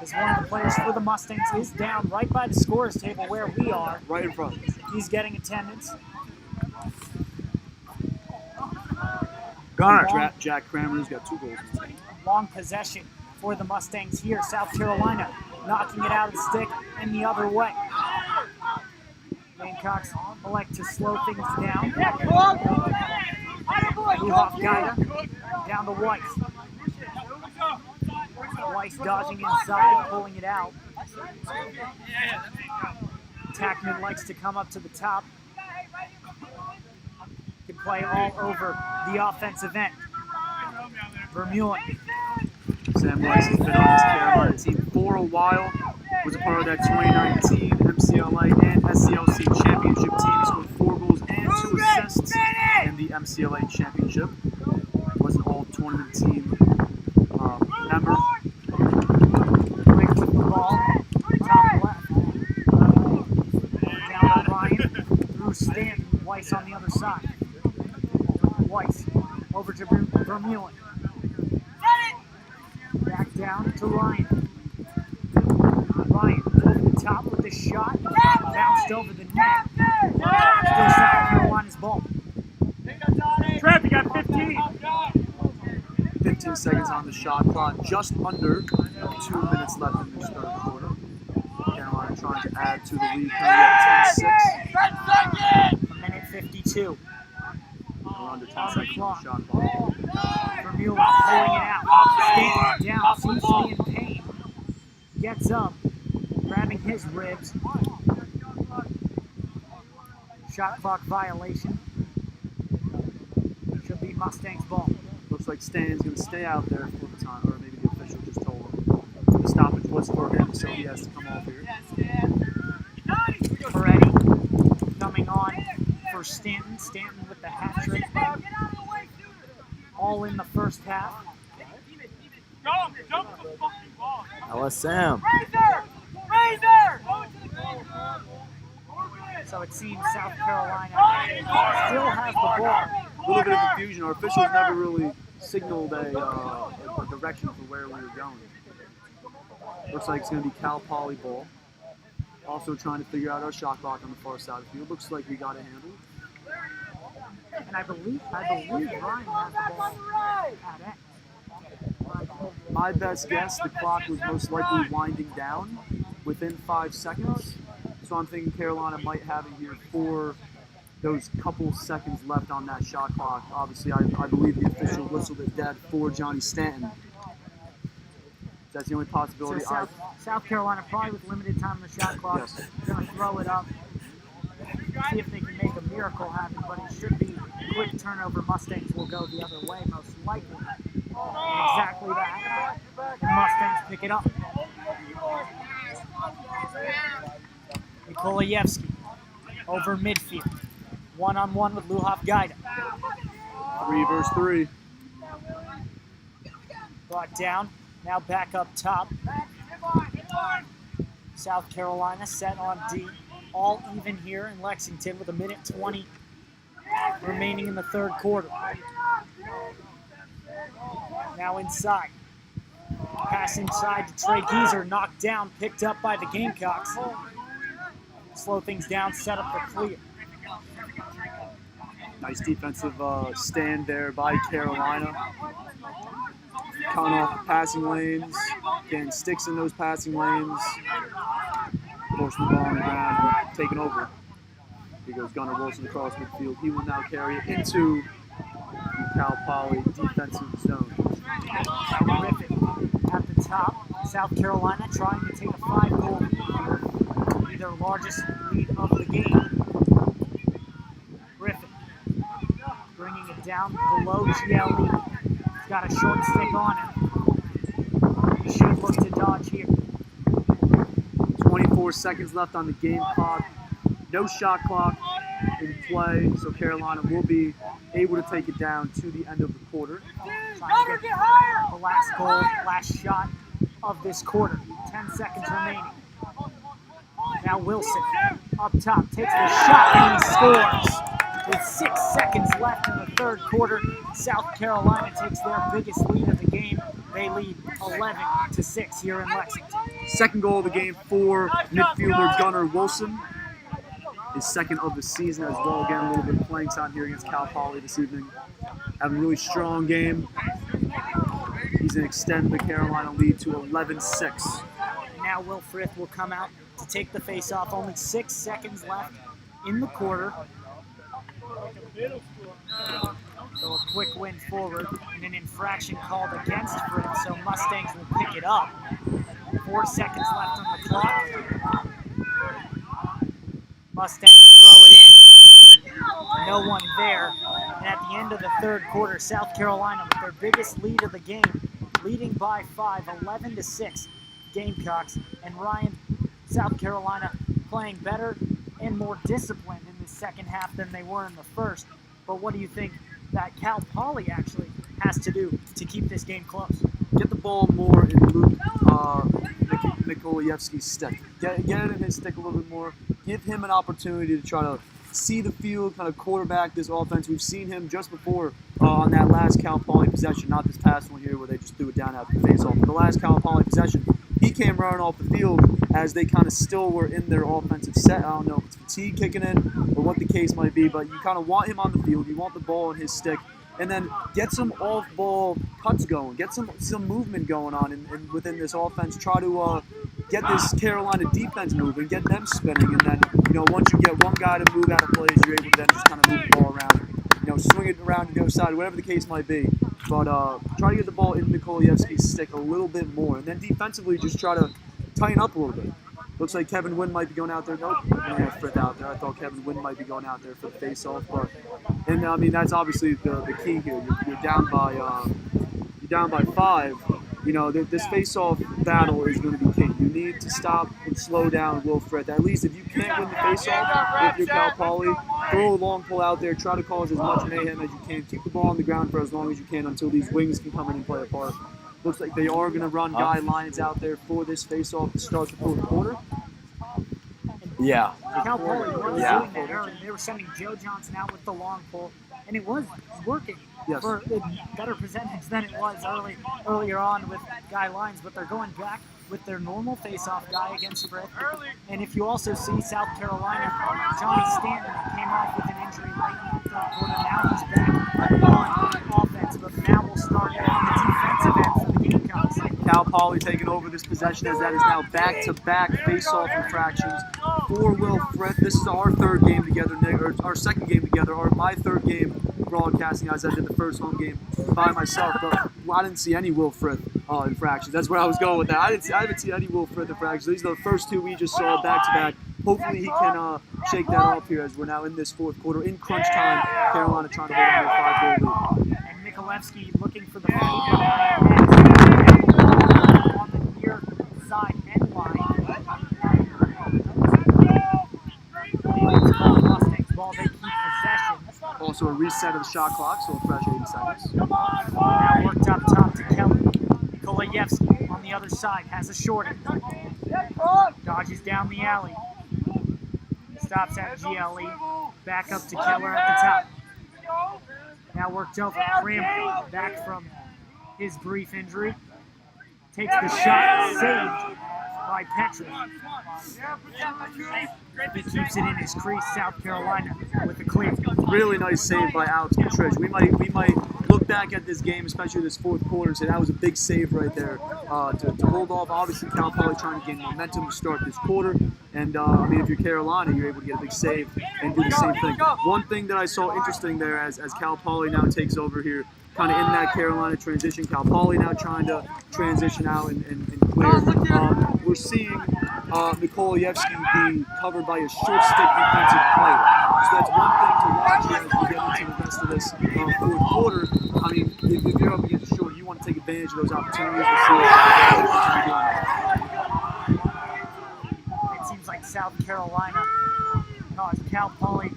As one of the players for the Mustangs is down right by the scorer's table where we are. Right in front. He's getting attendance. Jack Kramer's got 2 goals. Long possession for the Mustangs here. South Carolina knocking it out of the stick and the other way. Gamecocks elect to slow things down. Luhoff Gaida down to Weiss. Weiss dodging inside, pulling it out. Tackman likes to come up to the top. Can play all over the offensive end. Vermeulen. Sam Weiss has been on this Carolina team for a while. Was a part of that 2019 MCLA and SCLC championship team. He scored 4 goals and 2 assists in the MCLA championship. Was an all-tournament team member. Quick with the ball. Top left. Down to Ryan. Through Stanton. Weiss on the other side. Weiss over to Vermeulen. Back down to Ryan. Ryan over the top with the shot. Bounced over the net. Still South Carolina's ball. Trev, you got 15. 15 seconds on the shot clock. Just under 2 minutes left in this third quarter. Carolina trying to add to the lead. Currently at 10-6. A minute 52. We're under 10 seconds on the shot clock. Vermeulen pulling it out. Standing down. Seems to be in pain. Gets up. Grabbing his ribs. Shot clock violation. Should be Mustang's ball. Looks like Stan's going to stay out there for the time, or maybe the official just told him the stoppage was for him, so he has to come off here. Peretti coming on for Stanton. Stanton with the hat trick. All in the first half. LSM. So it seems South Carolina still has the ball. A little bit of confusion. Our officials never really signaled a direction for where we were going. Looks like it's going to be Cal Poly ball. Also trying to figure out our shot clock on the far side of the field. Looks like we got it handled. And I believe Ryan has the ball at X. My best guess, the clock was most likely winding down within 5 seconds. So I'm thinking Carolina might have it here for those couple seconds left on that shot clock. Obviously, I believe the official whistled it dead for Johnny Stanton. That's the only possibility. So South Carolina probably with limited time on the shot clock. Yes. Going to throw it up. See if they can make a miracle happen, but it should be a quick turnover. Mustangs will go the other way, most likely. Exactly that. And Mustangs pick it up. Nikolajewski over midfield. One-on-one with Luhoff Gaida. 3 versus 3. Brought down. Now back up top. South Carolina set on D. All even here in Lexington with 1:20 remaining in the third quarter. Now inside. Pass inside to Trey Geezer, knocked down, picked up by the Gamecocks. Slow things down, set up the clear. Nice defensive stand there by Carolina. Cutting off the passing lanes, getting sticks in those passing lanes. Forcing the ball on the ground, taking over. Here goes Gunnar Wilson across midfield. He will now carry it into the Cal Poly defensive zone. Terrific. At the top, South Carolina trying to take a 5-goal lead here. Be their largest lead of the game. Griffin bringing it down below GLE. He's got a short stick on him. He should look to dodge here. 24 seconds left on the game clock. No shot clock in play, so Carolina will be able to take it down to the end of the quarter. Trying to get the last goal, last shot of this quarter. 10 seconds remaining. Now Wilson up top takes the shot and he scores. With 6 seconds left in the third quarter, South Carolina takes their biggest lead of the game. They lead 11-6 here in Lexington. Second goal of the game for midfielder Gunnar Wilson. His second of the season as well. Again, a little bit of playing time here against Cal Poly this evening. Having a really strong game. He's going to extend the Carolina lead to 11-6. Now Will Frith will come out to take the face-off. Only 6 seconds left in the quarter. So a quick win forward and an infraction called against Frith, so Mustangs will pick it up. 4 seconds left on the clock. Mustangs throw it in. No one there. And at the end of the third quarter, South Carolina with their biggest lead of the game, leading by 5, 11-6 Gamecocks. And Ryan, South Carolina playing better and more disciplined in the second half than they were in the first. But what do you think that Cal Poly actually has to do to keep this game close? Get the ball more in Luke Nikolaevsky's stick. Get it in his stick a little bit more. Give him an opportunity to try to see the field, kind of quarterback this offense. We've seen him just before on that last Cal Poly possession, not this past one here where they just threw it down after the face-off. But the last Cal Poly possession, he came running off the field as they kind of still were in their offensive set. I don't know if it's fatigue kicking in or what the case might be, but you kind of want him on the field. You want the ball in his stick. And then get some off-ball cuts going. Get some movement going on within this offense. Try to get this Carolina defense moving, get them spinning, and then, once you get one guy to move out of plays, you're able to then just kind of move the ball around, swing it around to the other side, whatever the case might be. But try to get the ball in Nikolaevsky's stick a little bit more. And then defensively, just try to tighten up a little bit. Looks like Kevin Wynn might be going out there. Nope, we have Frith out there. I thought Kevin Wynn might be going out there for the face-off, and I mean that's obviously the key here. You're down by 5. This face-off battle is going to be key. You need to stop and slow down Will Frith. At least if you can't win the face-off with your Cal Poly, throw a long pull out there. Try to cause as much mayhem as you can. Keep the ball on the ground for as long as you can until these wings can come in and play a part. Looks like they are going to run Guy Lyons out there for this face-off to start the fourth quarter. Yeah. Cal Poly was doing that early. They were sending Joe Johnson out with the long pull, and it was working for a better percentage than it was earlier on with Guy Lyons. But they're going back with their normal face-off guy against Frith. And if you also see South Carolina, Johnny Stanton came off with an injury late in the third quarter. Now he's back on offense, but now we'll start on the defensive end for the Gamecocks. Cal Poly taking over this possession as that is now back-to-back face-off infractions for Will Frith. This is our third game together, Nick, or our second game together, or my third game broadcasting as I did the first home game by myself, but I didn't see any Will Frith infractions. That's where I was going with that. I haven't seen any Will Frith infractions. These are the first two we just saw back-to-back. Hopefully he can shake that off here as we're now in this fourth quarter. In crunch time, Carolina trying to hold on to a 5-goal lead. And Mikulewski looking for the feed on the near side end line. Mustangs ball, they keep possession. Also a reset of the shot clock, so a fresh 80 seconds. Now worked up top to Kelly. Nikolaevsky on the other side has a shorty. Dodges down the alley. Stops at GLE. Back up to Keller at the top. Now worked over Cramp, back from his brief injury. Takes the shot, saved by Petrick. He keeps it in his crease, South Carolina with the clear. Really nice save by Alex Petrish. We might look back at this game, especially this fourth quarter, and say that was a big save right there to hold off. Obviously, Cal Poly trying to gain momentum to start this quarter. And I mean, if you're Carolina, you're able to get a big save and do the same thing. One thing that I saw interesting there as Cal Poly now takes over here, kind of in that Carolina transition. Cal Poly now trying to transition out and clear. We're seeing Mikolayevsky being covered by a short stick defensive player. So that's one thing to watch here as we get into the rest of this fourth quarter. I mean, if you're up against a short, you want to take advantage of those opportunities. It seems like South Carolina caused Cal Poly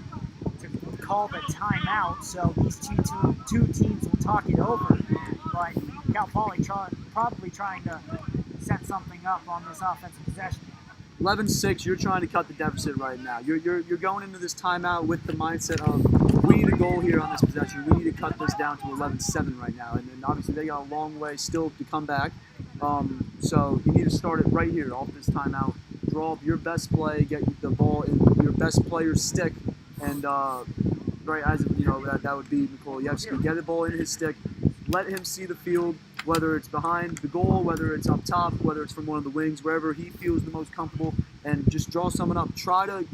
to call the timeout, so these two teams will talk it over. But Cal Poly probably trying to set something up on this offensive possession. 11-6, you're trying to cut the deficit right now. You're going into this timeout with the mindset of we need a goal here on this possession. We need to cut this down to 11-7 right now. And obviously they got a long way still to come back. So you need to start it right here off this timeout. Draw up your best play, get the ball in your best player's stick, and right as you know that would be Mikolayevsky. Get the ball in his stick, let him see the field. Whether it's behind the goal, whether it's up top, whether it's from one of the wings, wherever he feels the most comfortable, and just draw someone up. Try to,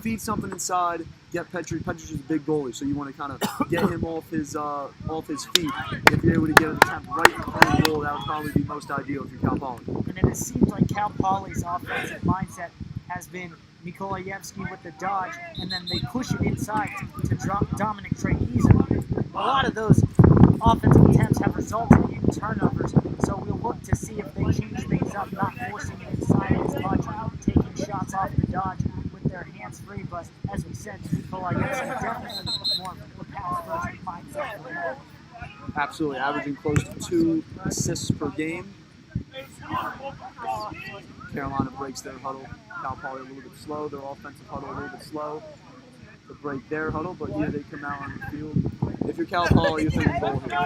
feed something inside. Get Petrick. Petrick is a big goalie, so you want to kind of get him off his feet. If you're able to get an attempt right in front of the goal, that would probably be most ideal if you're Cal Poly. And it seems like Cal Poly's offensive mindset has been Mikolayevsky with the dodge, and then they push it inside to drop Dominic Tregeezer. A lot of those offensive attempts have resulted in turnovers, so we'll look to see if they change things up, not forcing it inside as much, taking shots off the dodge with their hands free. But as we said, Mikolayevsky definitely more of a pass-first mindset. Absolutely, averaging close to 2 assists per game. Carolina breaks their huddle. Cal Poly a little bit slow. Their offensive huddle a little bit slow to break their huddle, but here they come out on the field. If you're Cal Poly, you're thinking goal here,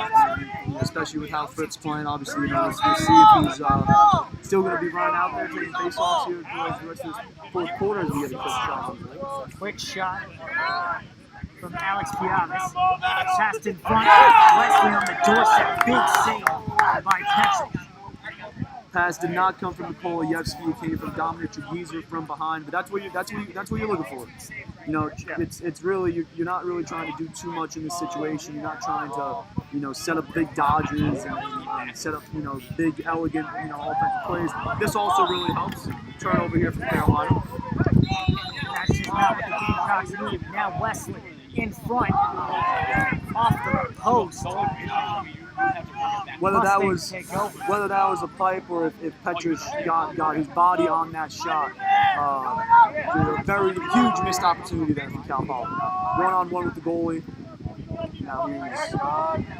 especially with how Fritz playing. Obviously, we'll see if he's still going to be running out there taking face-offs here towards the rest of this fourth quarter as we get a quick shot. Quick shot from Alex Piavis. Passed in front. Wesley on the doorstep. Big save by Petrick. Pass did not come from Mikolayevsky. It came from Dominic Tregeezer from behind. But that's what you're looking for. It's really you're not really trying to do too much in this situation. You're not trying to set up big dodges and set up big elegant offensive plays. This also really helps. Turnover here from Carolina. That's just not what the Gamecocks need. Now Wesley in front, off the post. Whether that was a pipe or if Petrish got his body on that shot, a very huge missed opportunity there from Cal Poly. 1-on-1 with the goalie. Now here's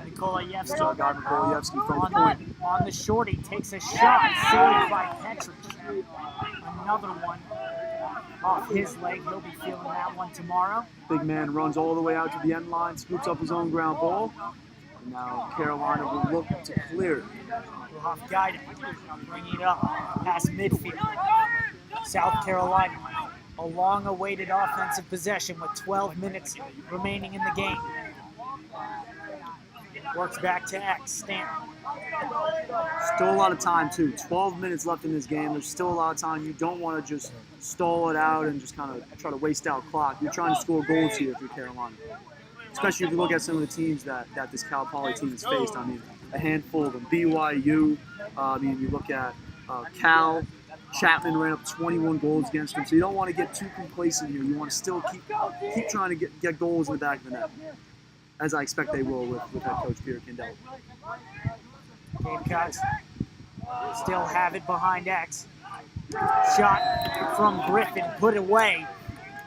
Mikolayevsky from the point. On the shorty, takes a shot, saved by Petrish. Another one off his leg. He'll be feeling that one tomorrow. Big man runs all the way out to the end line, scoops up his own ground ball. And now Carolina will look to clear. We'll have guidance, bringing it up past midfield. South Carolina, a long-awaited offensive possession with 12 minutes remaining in the game. Works back to X, Stanton. Still a lot of time, too. 12 minutes left in this game. There's still a lot of time. You don't want to just stall it out and just kind of try to waste out clock. You're trying to score goals here if you're Carolina. Especially if you look at some of the teams that this Cal Poly team has faced. I mean, a handful of them. BYU. You look at Cal. Chapman ran up 21 goals against them. So you don't want to get too complacent here. You want to still keep trying to get goals in the back of the net, as I expect they will with head coach Peter Kendall. Gamecocks still have it behind X. Shot from Griffin, put away.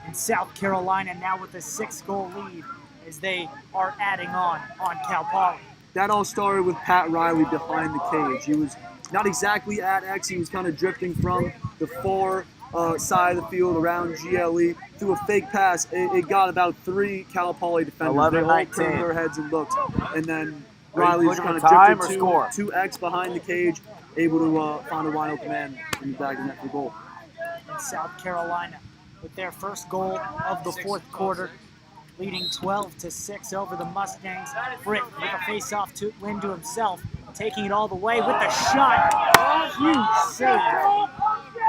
And South Carolina now with a 6-goal lead as they are adding on Cal Poly. That all started with Pat Riley behind the cage. He was not exactly at X. He was kind of drifting from the 4 side of the field around GLE, threw a fake pass. It got about 3 Cal Poly defenders. 11-19. They all turned their heads and looked. And then Riley just kind of time drifted or to score? 2X behind the cage, able to find a wide open man in the back of the net for goal. And South Carolina with their first goal of the fourth quarter, leading 12-6 over the Mustangs. Britt with a face-off to win to himself, taking it all the way with the shot. Huge save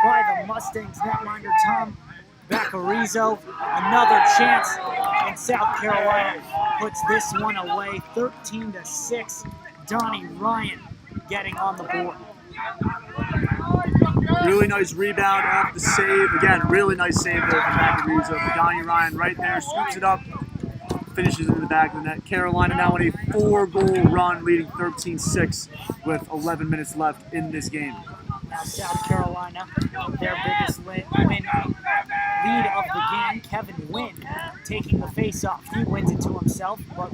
by the Mustangs netminder Tom Baccarizo. Another chance, and South Carolina puts this one away, 13-6. Donnie Ryan getting on the board. Really nice rebound off the save. Again, really nice save there from Baccarizo. But Donnie Ryan right there, scoops it up, finishes in the back of the net. Carolina now on a 4-goal run, leading 13-6 with 11 minutes left in this game. Now South Carolina, their biggest lead of the game. Kevin Wynn taking the face-off. He wins it to himself, but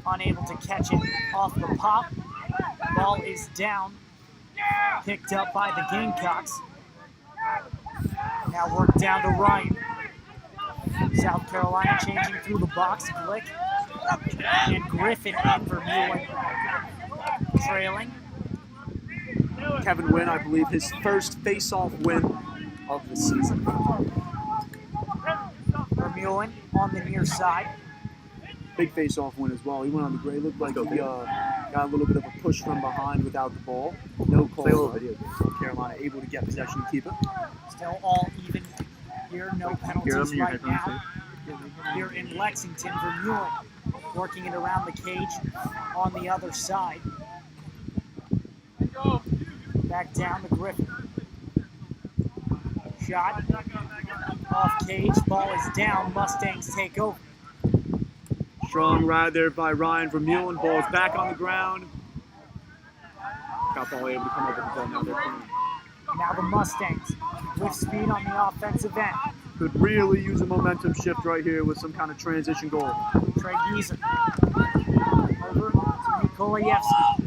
unable to catch it off the pop. Ball is down, picked up by the Gamecocks. Now work down to Ryan. South Carolina changing through the box. Glick and Griffin in for Vermeulen trailing. Kevin Wynn, I believe, his first face-off win of the season. Vermeulen on the near side. Big face-off win as well. He went on the gray. Looked like he got a little bit of a push from behind without the ball. No call. Carolina able to get possession and keep it. Still all even here. No penalties right now. Here in Lexington, Vermeulen working it around the cage on the other side. Back down to Griffin. Shot off cage. Ball is down. Mustangs take over. Strong ride there by Ryan Vermeulen. Ball is back on the ground. Cal Poly able to come up with the ball. Now they're clean. Now the Mustangs with speed on the offensive end. Could really use a momentum shift right here with some kind of transition goal. Trey Geezer over to Nikolayevsky.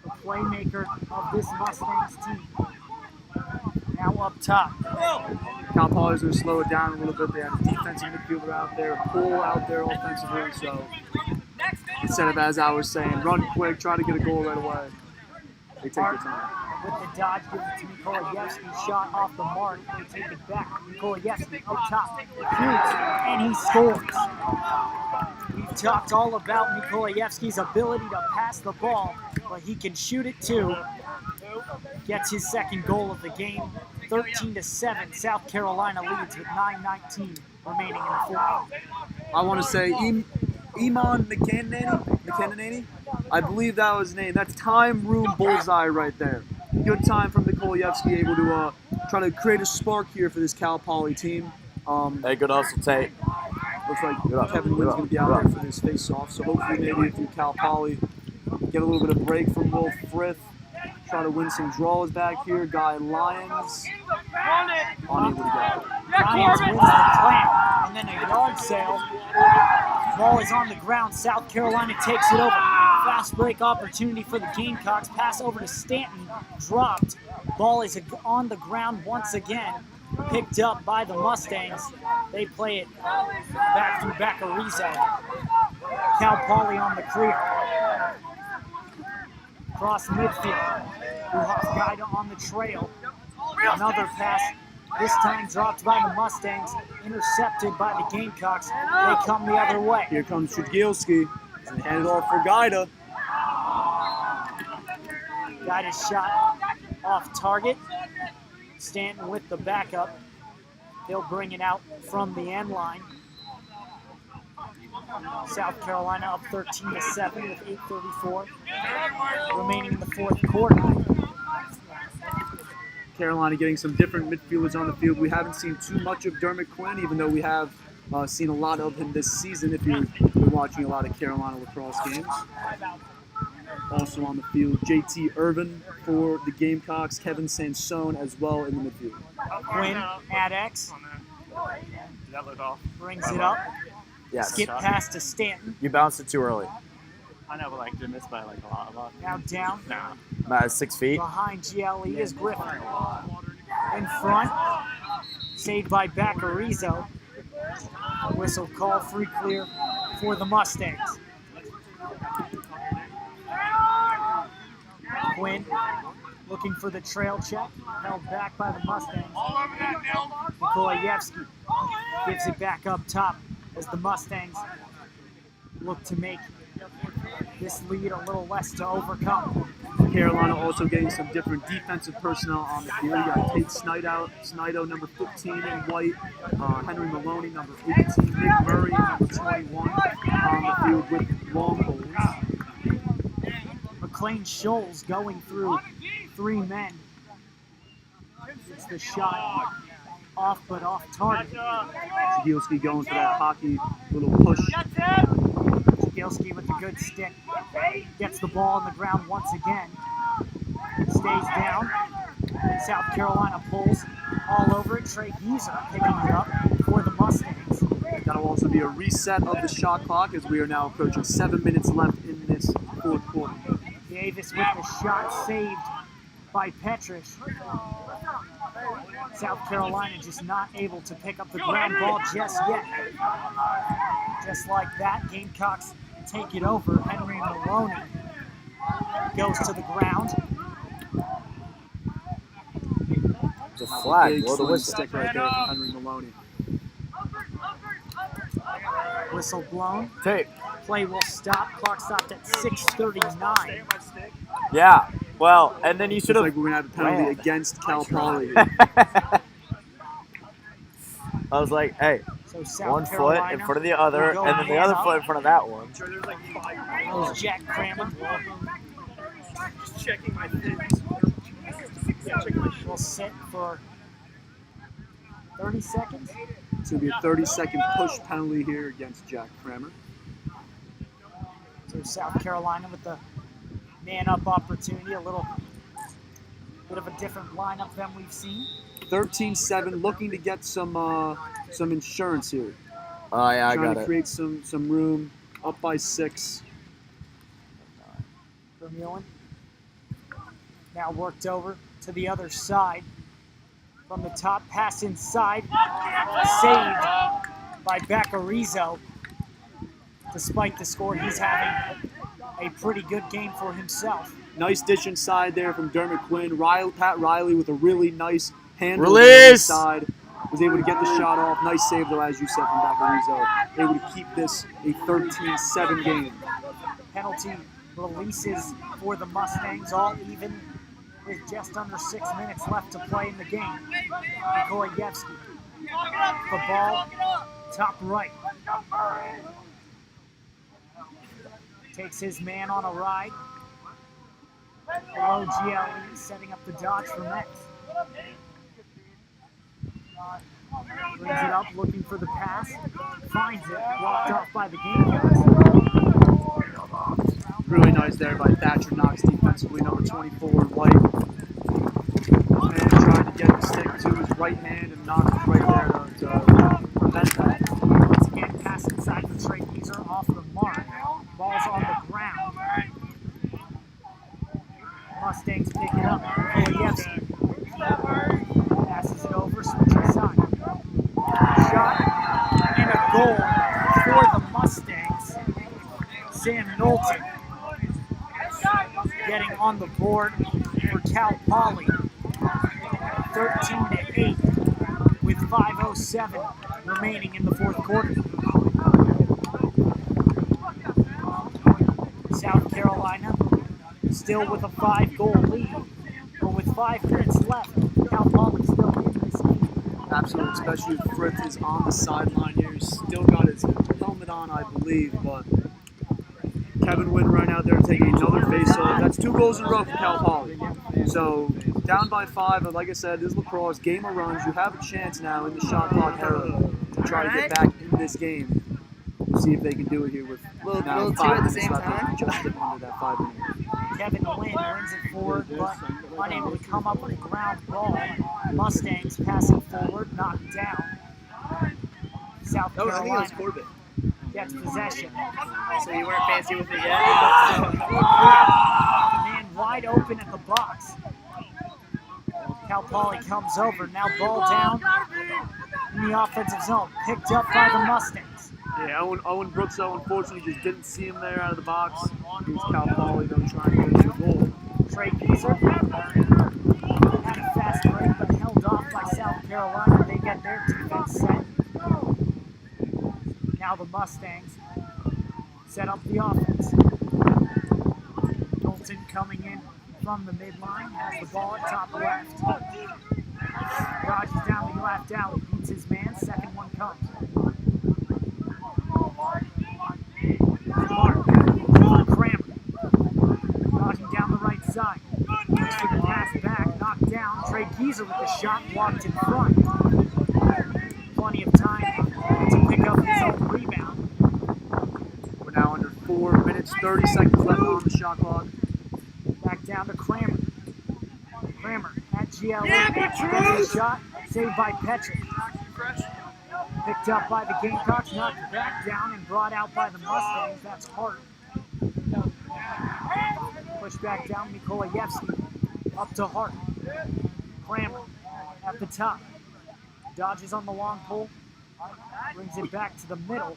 The playmaker of this Mustangs team. Now up top. Cal Poly's going to slow it down a little bit. They have a defensive midfielder out there, pull out there offensively. So instead of, as I was saying, run quick, try to get a goal right away, they take their time. With the dodge, gives it to Nikolayevsky. Shot off the mark. They take it back. Nikolayevsky up top. Shoots, and he scores. We've talked all about Nikolayevsky's ability to pass the ball, but he can shoot it too. Gets his second goal of the game. 13-7. South Carolina leads with 9:19 remaining in the fourth. I want to say Iman McCannany. I believe that was his name. That's time room bullseye right there. Good time from Nikolayevsky, able to try to create a spark here for this Cal Poly team. Hey, good hustle, Tate. Looks like Kevin Wynn's going to be out there for this face-off. So hopefully maybe if you Cal Poly get a little bit of break from Will Frith, try to win some draws back here. Guy Lyons unable to go. Lyons wins the clamp, and then a yard sale. Ball is on the ground. South Carolina takes it over. Fast break opportunity for the Gamecocks. Pass over to Stanton. Dropped. Ball is on the ground once again. Picked up by the Mustangs. They play it back through Baccarizo. Cal Poly on the clear. Cross midfield. Guida on the trail. Another pass. This time dropped by the Mustangs. Intercepted by the Gamecocks. They come the other way. Here comes Trudgilski. Hand it off for Guida. Guida's shot off target. Stanton with the backup. They'll bring it out from the end line. South Carolina up 13-7 with 8:34 remaining in the fourth quarter. Carolina getting some different midfielders on the field. We haven't seen too much of Dermot Quinn, even though we have seen a lot of him this season if you've been watching a lot of Carolina lacrosse games. Also on the field, JT Irvin for the Gamecocks, Kevin Sansone as well in the midfield. Quinn at X. Did that look off? Brings it up. Yes. Skip pass to Stanton. You bounced it too early. I know, but like, did miss by like a lot. Now down. Nah. About 6 feet. Behind GLE is Griffin. in front. Saved by Baccarizo. Whistle call, free clear for the Mustangs. Quinn looking for the trail check, held back by the Mustangs. Nikolayevsky gives it back up top as the Mustangs look to make this lead a little less to overcome. Carolina also getting some different defensive personnel on the field. You got Tate Snido, number 15 in white, Henry Maloney, number 18, Nick Murray, number 21 on the field with long holes. McLean Scholes going through 3 men. It's the shot off, but off target. Jagielski going for that hockey little push. Jagielski with a good stick. Gets the ball on the ground once again. Stays down. South Carolina pulls all over it. Trey Geezer picking it up for the Mustangs. That'll also be a reset of the shot clock as we are now approaching 7 minutes left in this fourth quarter. Davis with the shot saved by Petrish. South Carolina just not able to pick up the ground ball just yet. Just like that, Gamecocks take it over. Henry Maloney goes to the ground. It's a flag. Big Blow the sling whistle. stick right there from Henry Maloney. Whistle blown. Tape. Play will stop. Clock stopped at 6:39. Yeah. Well, and then you should Looks have. like we're going to have a penalty against Cal Poly. I was like, hey, So South one foot Carolina in front of the other, will go and then the man other up. foot in front of that one. That was Jack Cramer. Just checking my things. Yeah, checking my Will sit for 30 seconds. It's going to be a 30-second push penalty here against Jack Kramer. So South Carolina with the man-up opportunity, a little bit of a different lineup than we've seen. 13-7, looking to get some insurance here. Oh, yeah, I Trying got to it. create some room, up by 6. Vermeulen now worked over to the other side. From the top, pass inside, saved by Baccarizo. Despite the score, he's having a pretty good game for himself. Nice dish inside there from Dermot Quinn. Pat Riley with a really nice handle Release! inside. Was able to get the shot off. Nice save, though, as you said, from Baccarizo. Able to keep this a 13-7 game. Penalty releases for the Mustangs, all even with just under 6 minutes left to play in the game. Nikolayevsky, the ball, top right. Takes his man on a ride. Below GLE, setting up the dodge for Metz. Brings it up, looking for the pass. Finds it, blocked off by the Gamecocks. Really nice there by Thatcher Knox defensively, number 24 in white. And trying to get the stick to his right hand, and Knox is right there to prevent that. Once again, pass inside for Trey Geezer off the mark. Ball's on the ground. Mustangs pick it up. Nikolayevsky passes it over, switching side. Shot and a goal for the Mustangs. Sam Knowlton getting on the board for Cal Poly. 13-8 with 5:07 remaining in the fourth quarter. South Carolina still with a 5-goal lead, but with 5 minutes left, Cal Poly still in this game. Absolutely, especially if Frith is on the sideline here. He's still got his helmet on, I believe, but Kevin Wynn right out there taking another face-off. That's 2 goals in a row for Cal Poly. So down by 5, but like I said, this is lacrosse, game of runs. You have a chance now in the shot clock era to try to get back in this game. See if they can do it here with now 5 minutes left. Just dipping into that 5 minutes. Kevin Wynn brings it forward, but unable to come up with a ground ball. Mustangs passing forward, knocked down. South Carolina gets possession. So you weren't fancy with it yet? Man wide open at the box. Cal Poly comes over. Now ball down in the offensive zone. Picked up by the Mustangs. Yeah, Owen Brooks, though, unfortunately just didn't see him there out of the box. Here's Cal Poly, though, trying to get to the goal. Trey Geezer had a fast break, but held off by South Carolina. They get their defense set. Now the Mustangs set up the offense. Knowlton coming in from the midline, has the ball at top left. Rogers down the left alley, beats his man, second one comes. Crammer. Rogers down the right side. Looks for the pass back, knocked down. Trey Geezer with the shot blocked in front. Plenty of time to pick up his own rebound. We're now under 4 minutes, 30 seconds left on the shot clock. Back down to Crammer. Crammer at GLA. Gets a shot, saved by Petrick. Picked up by the Gamecocks, knocked back down and brought out by the Mustangs. That's Hart. Pushed back down, Mikolayevsky. Up to Hart. Crammer at the top. Dodges on the long pole. Brings it back to the middle.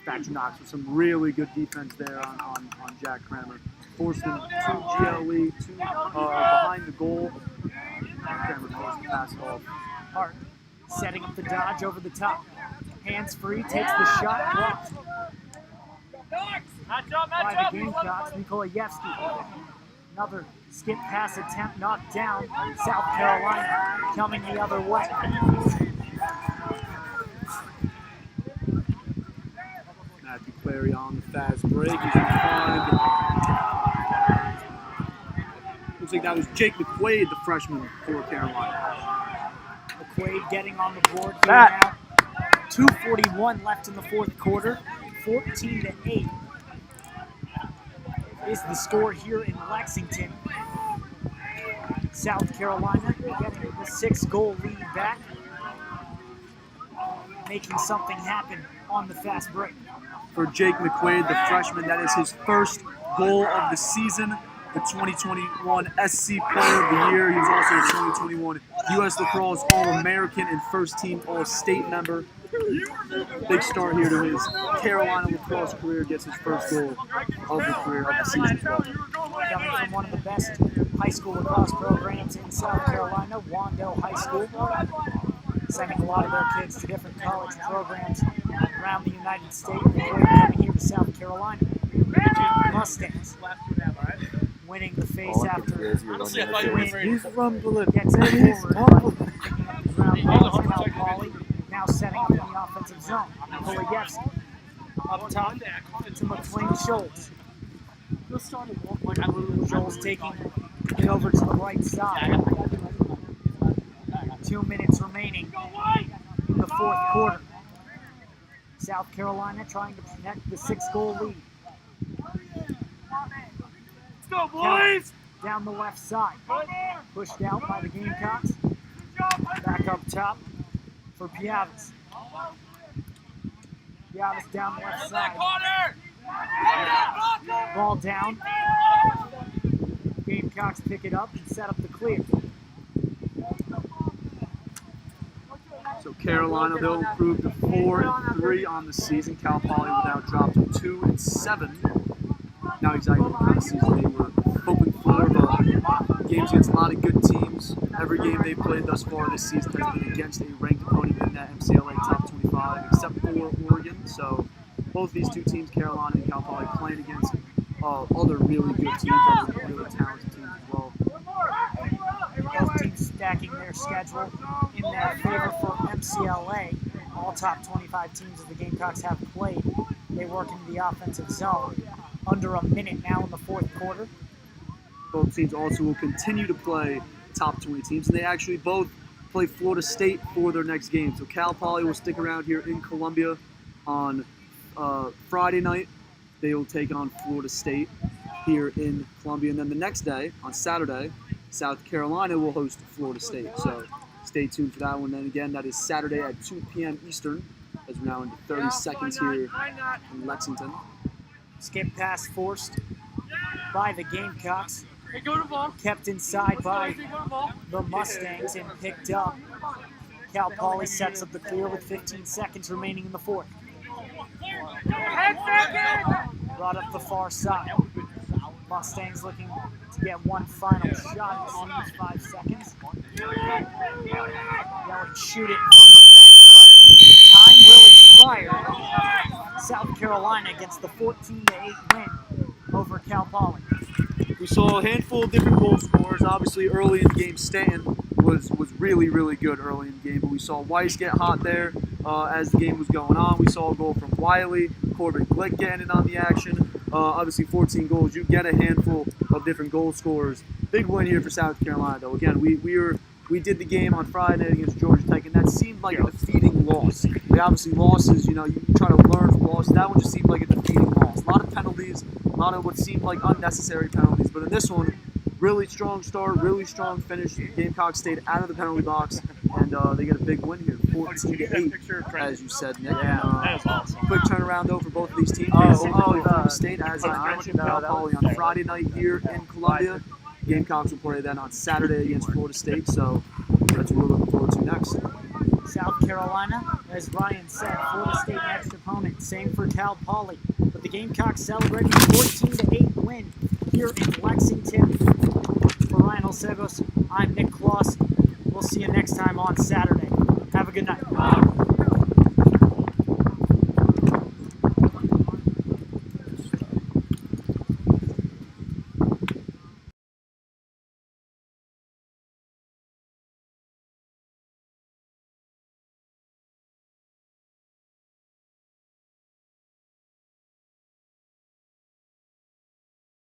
Thatcher Knox with some really good defense there on Jack Crammer. Forced him to GLE, behind the goal. Crammer forced the pass off. Hart setting up the dodge over the top. Hands free, takes the shot, blocked by the Gamecocks. Mikolayevsky. Another skip pass attempt knocked down. South Carolina coming the other way. Matthew Clary on the fast break. He's behind. Looks like that was Jake McQuaid, the freshman for Carolina. McQuaid getting on the board here now. 2:41 left in the fourth quarter. 14-8 is the score here in Lexington. South Carolina getting the 6-goal lead back, making something happen on the fast break. For Jake McQuaid, the freshman, that is his first goal of the season. The 2021 SC Player of the Year. He was also a 2021 U.S. Lacrosse All-American and first-team All-State member. Big start here to his Carolina lacrosse career. Gets his first goal of the career of the season as well. Coming from one of the best high school lacrosse programs in South Carolina, Wando High School. Sending a lot of their kids to different college programs around the United States. Before coming here to South Carolina. Mustangs winning the face after He's rumbling. gets it forward. Cal Poly now setting up in the offensive zone. Mikolayevsky up top to McLean Schultz. Schultz taking it over to the right side. 2 minutes remaining in the fourth quarter. South Carolina trying to protect the 6-goal lead. Let's go, boys! Down the left side. Pushed out by the Gamecocks. Back up top for Piavis. Piavis down the left side. Ball down. Gamecocks pick it up and set up the clear. So Carolina, they'll improve to 4-3 on the season. Cal Poly will now drop to 2-7. Not exactly what kind of season they were hoping for, but games against a lot of good teams. Every game they've played thus far this season has been against a ranked opponent in that MCLA top 25, except for Oregon. So both these two teams, Carolina and Cal Poly, playing against other really good teams, other really talented teams as well. Both teams stacking their schedule in their favor for MCLA. All top 25 teams of the Gamecocks have played. They work into the offensive zone. Under a minute now in the fourth quarter. Both teams also will continue to play top 20 teams, and they actually both play Florida State for their next game. So Cal Poly will stick around here in Columbia on Friday night. They will take on Florida State here in Columbia, and then the next day, on Saturday, South Carolina will host Florida State. So stay tuned for that one. Then again, that is Saturday at 2 p.m. Eastern, as we're now into 30 seconds here in Lexington. Skip pass forced by the Gamecocks. Hey, go to ball. kept inside by Go to ball. the Mustangs and picked up. Cal Poly sets up the clear with 15 seconds remaining in the fourth. 10 seconds. Brought up the far side. Mustangs looking to get one final shot on these 5 seconds. They'll shoot it from the bench, but time will expire. South Carolina gets the 14-8 win over Cal Poly. We saw a handful of different goal scorers. Obviously, early in the game, Stanton was really, really good early in the game. But we saw Weiss get hot there as the game was going on. We saw a goal from Wiley, Corbin Glick getting in on the action. Obviously, 14 goals. You get a handful of different goal scorers. Big win here for South Carolina, though. Again, we did the game on Friday against Georgia Tech, and that seemed like a defeating loss. They obviously losses, you try to learn from losses. That one just seemed like a defeating loss. A lot of penalties, a lot of what seemed like unnecessary penalties. But in this one, really strong start, really strong finish. Gamecocks stayed out of the penalty box, and they get a big win here, 14-8, as you said, Nick. Yeah, that was awesome. Quick turnaround, though, for both of these teams. Florida State, as I mentioned, Cal Poly on Friday night here in Columbia. Gamecocks will play then on Saturday against Florida State, so that's what we're looking forward to next. South Carolina, as Ryan said, Florida State next opponent. Same for Cal Poly. But the Gamecocks celebrating a 14-8 win here in Lexington. For Ryan Olsegos, I'm Nick Kloss. We'll see you next time on Saturday. Have a good night.